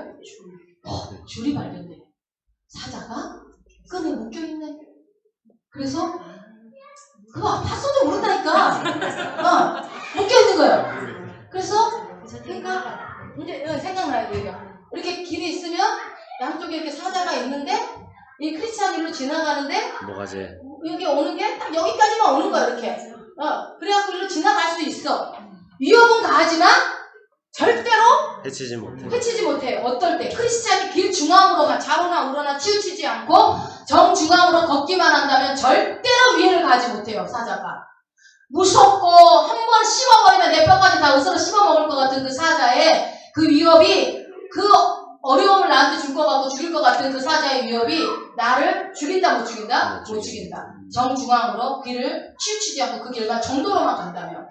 S1: 줄이 발견돼. 사자가 끈에 묶여있네. 그래서 그거 봤어도 모른다니까. 묶여있는 거예요. 그래서 그러니까 이제 생각나요. 이렇게 길이 있으면 양쪽에 이렇게 사자가 있는데 이 크리스찬 1로 지나가는데
S3: 뭐가지?
S1: 여기 오는 게 딱 여기까지만 오는 거야 이렇게. 그래갖고 일로 지나갈 수 있어. 위협은 가하지만 절대로
S3: 해치지 못해.
S1: 해치지 못해. 어떨 때 크리스찬이 길 중앙으로만 좌로나 우로나 치우치지 않고 정중앙으로 걷기만 한다면 절대로 위해를 가지 못해요. 사자가 무섭고 한 번 씹어버리면 내 뼈까지 다 으스러 씹어먹을 것 같은 그 사자의 그 위협이, 그 어려움을 나한테 줄 것 같고 죽일 것 같은 그 사자의 위협이 나를 죽인다 못 죽인다? 못 죽인다. 정중앙으로 길을 치우치지 않고 그 길만 정도로만 간다면,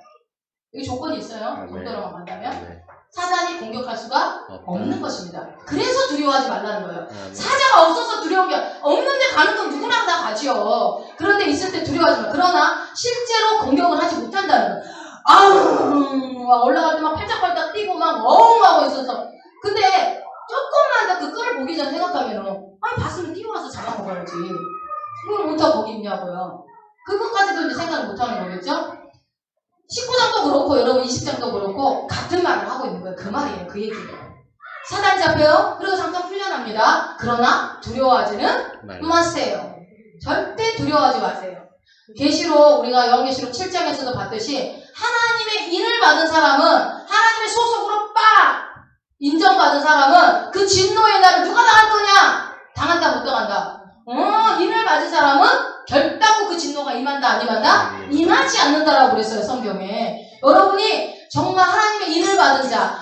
S1: 여기 조건이 있어요. 정도로만 간다면 사단이 공격할 수가 없는 것입니다. 그래서 두려워하지 말라는 거예요. 사자가 없어서 두려운 게, 없는데 가는 건 누구나 다 가지요. 그런데 있을 때 두려워하지 마. 그러나 실제로 공격을 하지 못한다는 거예요. 아우, 올라갈 때 막 팔짝팔짝 뛰고 막 엉하고 있어서. 근데 조금만 더 그 끈을 보기 전에 생각하면은, 아니 봤으면 뛰어와서 잡아먹어야지. 그걸 못하고 거기 있냐고요. 그것까지도 이제 생각을 못하는 거겠죠? 19장도 그렇고 여러분 20장도 그렇고 같은 말을 하고 있는 거예요. 그 말이에요. 그 얘기예요. 사단 잡혀요. 그리고 잠깐 풀려납니다. 그러나 두려워하지는 마세요. 절대 두려워하지 마세요. 계시록, 우리가 요한계시록 7장에서도 봤듯이 하나님의 인을 받은 사람은, 하나님의 소속으로 빡 인정받은 사람은 그 진노의 날을 누가 당할 거냐? 당한다 못 당한다? 인을 받은 사람은 결단코 그 진노가 임한다 안 임한다? 임하지 않는다라고 그랬어요. 성경에. 여러분이 정말 하나님의 인을 받은 자,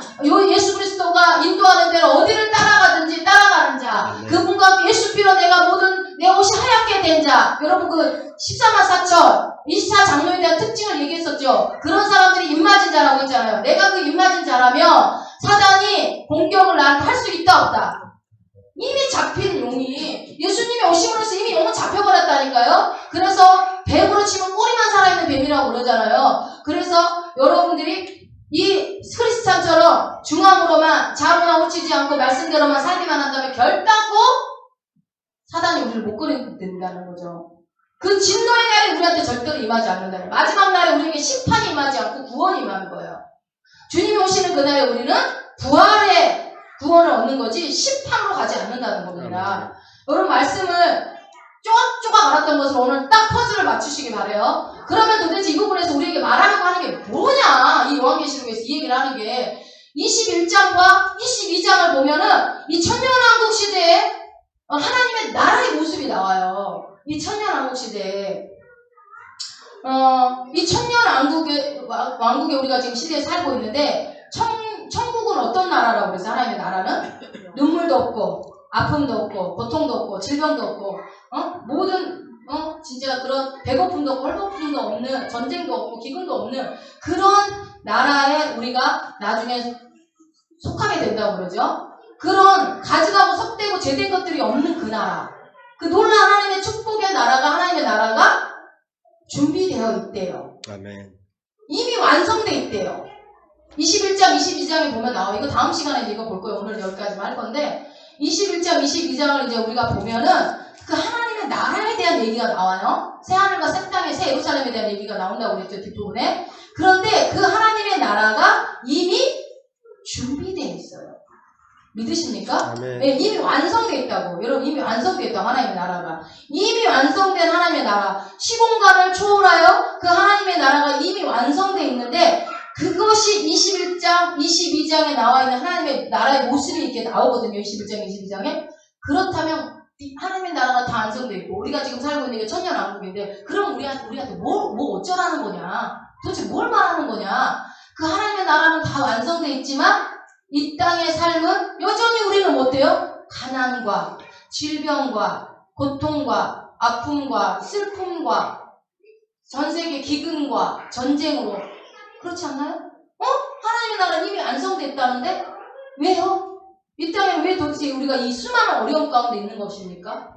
S1: 예수 그리스도가 인도하는 대로 어디를 따라가든지 따라가는 자, 그분과 예수 피로 내가 모든 내 옷이 하얗게 된 자, 여러분 그 14만 4천 24장로에 대한 특징을 얘기했었죠. 그런 사람들이 입맞은 자라고 했잖아요. 내가 그 입맞은 자라면 사단이 공격을 나한테 할 수 있다 없다? 이미 잡힌 용이, 예수님이 오심으로써 이미 용은 잡혀버렸다니까요. 그래서 뱀으로 치면 꼬리만 살아있는 뱀이라고 그러잖아요. 그래서 여러분들이 이 크리스찬처럼 중앙으로만 좌로나 우치지 않고 말씀대로만 살기만 한다면 결단코 사단이 우리를 못 끌어낸다는 거죠. 그 진노의 날에 우리한테 절대로 임하지 않는다는, 마지막 날에 우리에게 심판이 임하지 않고 구원이 임하는 거예요. 주님이 오시는 그날에 우리는 부활의 구원을 얻는 거지 심판으로 가지 않는다는 겁니다. 여러분 말씀을 쪼각쪼각 알았던 것을 오늘 딱 퍼즐을 맞추시기 바래요. 그러면 도대체 이 부분에서 우리에게 말하려고 하는 게 뭐냐? 이 요한계시록에서 이 얘기를 하는 게 21장과 22장을 보면은 이 천년왕국 시대에 하나님의 나라의 모습이 나와요. 이 천년왕국 시대에 이 천년왕국에 우리가 지금 시대에 살고 있는데 천국은 어떤 나라라고 그래서 하나님의 나라는 눈물도 없고 아픔도 없고 고통도 없고 질병도 없고 모든 진짜 그런 배고픔도 없고 헐벗음도 없는, 전쟁도 없고 기근도 없는 그런 나라에 우리가 나중에 속하게 된다고 그러죠. 그런 가증하고 속되고 제된 것들이 없는 그 나라, 그 놀라운 하나님의 축복의 나라가, 하나님의 나라가 준비되어 있대요.
S3: 아멘.
S1: 이미 완성돼 있대요. 21장, 22장에 보면 나와요. 이거 다음 시간에 이거 볼 거예요. 오늘 여기까지만 할 건데 21장, 22장을 이제 우리가 보면은 그 하나님의 나라에 대한 얘기가 나와요. 새하늘과 새 땅의 새 예루살렘에 대한 얘기가 나온다고 그랬죠. 뒷부분에. 그런데 그 하나님의 나라가 이미 준비되어 있어요. 믿으십니까? 네, 이미 완성되어 있다고. 여러분 이미 완성되어 있다고. 하나님의 나라가 이미 완성된 하나님의 나라, 시공간을 초월하여 그 하나님의 나라가 이미 완성되어 있는데 그것이 21장, 22장에 나와 있는 하나님의 나라의 모습이 이렇게 나오거든요. 21장, 22장에. 그렇다면 하나님의 나라가 다 완성되어 있고 우리가 지금 살고 있는 게 천년왕국인데 그럼 우리한테 뭐 어쩌라는 거냐? 도대체 뭘 말하는 거냐? 그 하나님의 나라는 다 완성되어 있지만 이 땅의 삶은 여전히 우리는 어때요? 가난과 질병과 고통과 아픔과 슬픔과 전세계 기근과 전쟁으로, 그렇지 않나요? 하나님의 나라는 이미 완성됐다는데 왜요? 이 땅에 왜 도대체 우리가 이 수많은 어려움 가운데 있는 것입니까?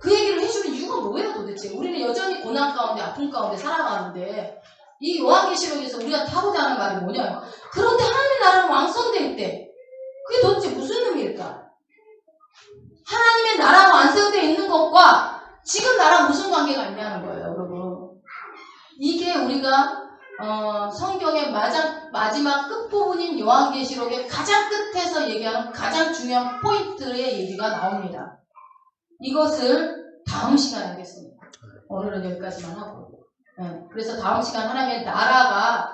S1: 그 얘기를 해주는 이유가 뭐예요 도대체? 우리는 여전히 고난 가운데 아픔 가운데 살아가는데 이 요한계시록에서 우리가 하고자 하는 말이 뭐냐? 그런데 하나님의 나라는 완성되어 있대. 그게 도대체 무슨 의미일까? 하나님의 나라가 완성되어 있는 것과 지금 나랑 무슨 관계가 있냐는 거예요, 여러분. 이게 우리가 성경의 마지막 끝부분인 요한계시록의 가장 끝에서 얘기하는 가장 중요한 포인트의 얘기가 나옵니다. 이것을 다음 시간에 하겠습니다. 오늘은 여기까지만 하고. 그래서 다음 시간 하나님의 나라가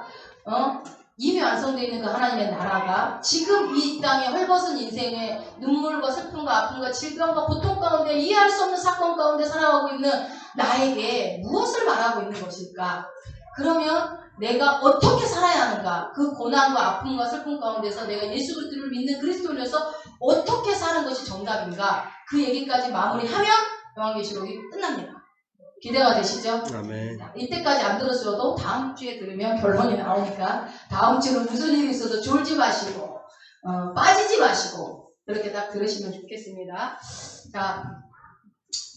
S1: 이미 완성되어 있는 그 하나님의 나라가 지금 이 땅에 헐벗은 인생에 눈물과 슬픔과 아픔과 질병과 고통 가운데 이해할 수 없는 사건 가운데 살아가고 있는 나에게 무엇을 말하고 있는 것일까? 그러면 내가 어떻게 살아야 하는가? 그 고난과 아픔과 슬픔 가운데서 내가 예수 그리스도를 믿는 그리스도인으로서 어떻게 사는 것이 정답인가? 그 얘기까지 마무리하면 요한계시록이 끝납니다. 기대가 되시죠?
S3: 아멘.
S1: 이때까지 안 들었어도 다음 주에 들으면 결론이 나오니까 다음 주는 무슨 일이 있어도 졸지 마시고 빠지지 마시고 그렇게 딱 들으시면 좋겠습니다. 자,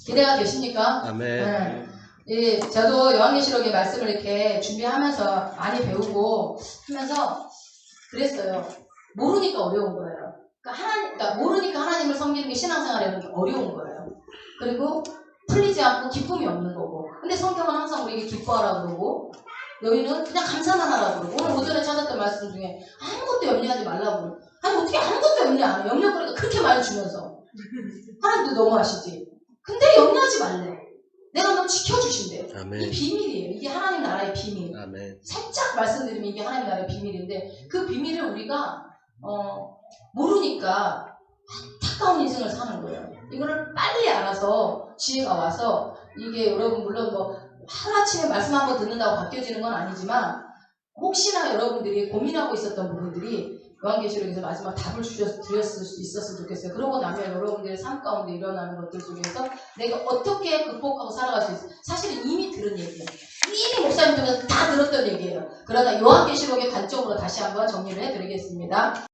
S1: 기대가 되십니까?
S3: 아멘.
S1: 예, 저도 요한계시록의 말씀을 이렇게 준비하면서 많이 배우고 하면서 그랬어요. 모르니까 어려운 거예요. 그러니까 모르니까 하나님을 섬기는 게 신앙생활에는 어려운 거예요. 그리고 풀리지 않고 기쁨이 없는 거고. 근데 성경은 항상 우리에게 기뻐하라 그러고 너희는 그냥 감사만 하라 그러고 오늘 오전에 찾았던 말씀 중에 아무것도 염려하지 말라고 그러고 아니 어떻게 아무것도 염려 안 해? 염려거리가 그렇게 많이 주면서 하나님도 너무하시지. 근데 염려하지 말래. 내가 너 지켜주신대.
S3: 아멘.
S1: 이 비밀이에요. 이게 하나님 나라의 비밀.
S3: 아멘.
S1: 살짝 말씀드리면 이게 하나님 나라의 비밀인데 그 비밀을 우리가 모르니까 안타까운 인생을 사는 거예요. 이거를 빨리 알아서 지혜가 와서 이게 여러분 물론 뭐 하루아침에 말씀 한번 듣는다고 바뀌어지는 건 아니지만 혹시나 여러분들이 고민하고 있었던 부분들이 요한계시록에서 마지막 답을 드렸을 수 있었으면 좋겠어요. 그러고 나면 여러분들의 삶 가운데 일어나는 것들 속에서 내가 어떻게 극복하고 살아갈 수 있어요. 사실은 이미 들은 얘기예요. 이미 목사님 중에서 다 들었던 얘기예요. 그러나 요한계시록의 관점으로 다시 한번 정리를 해드리겠습니다.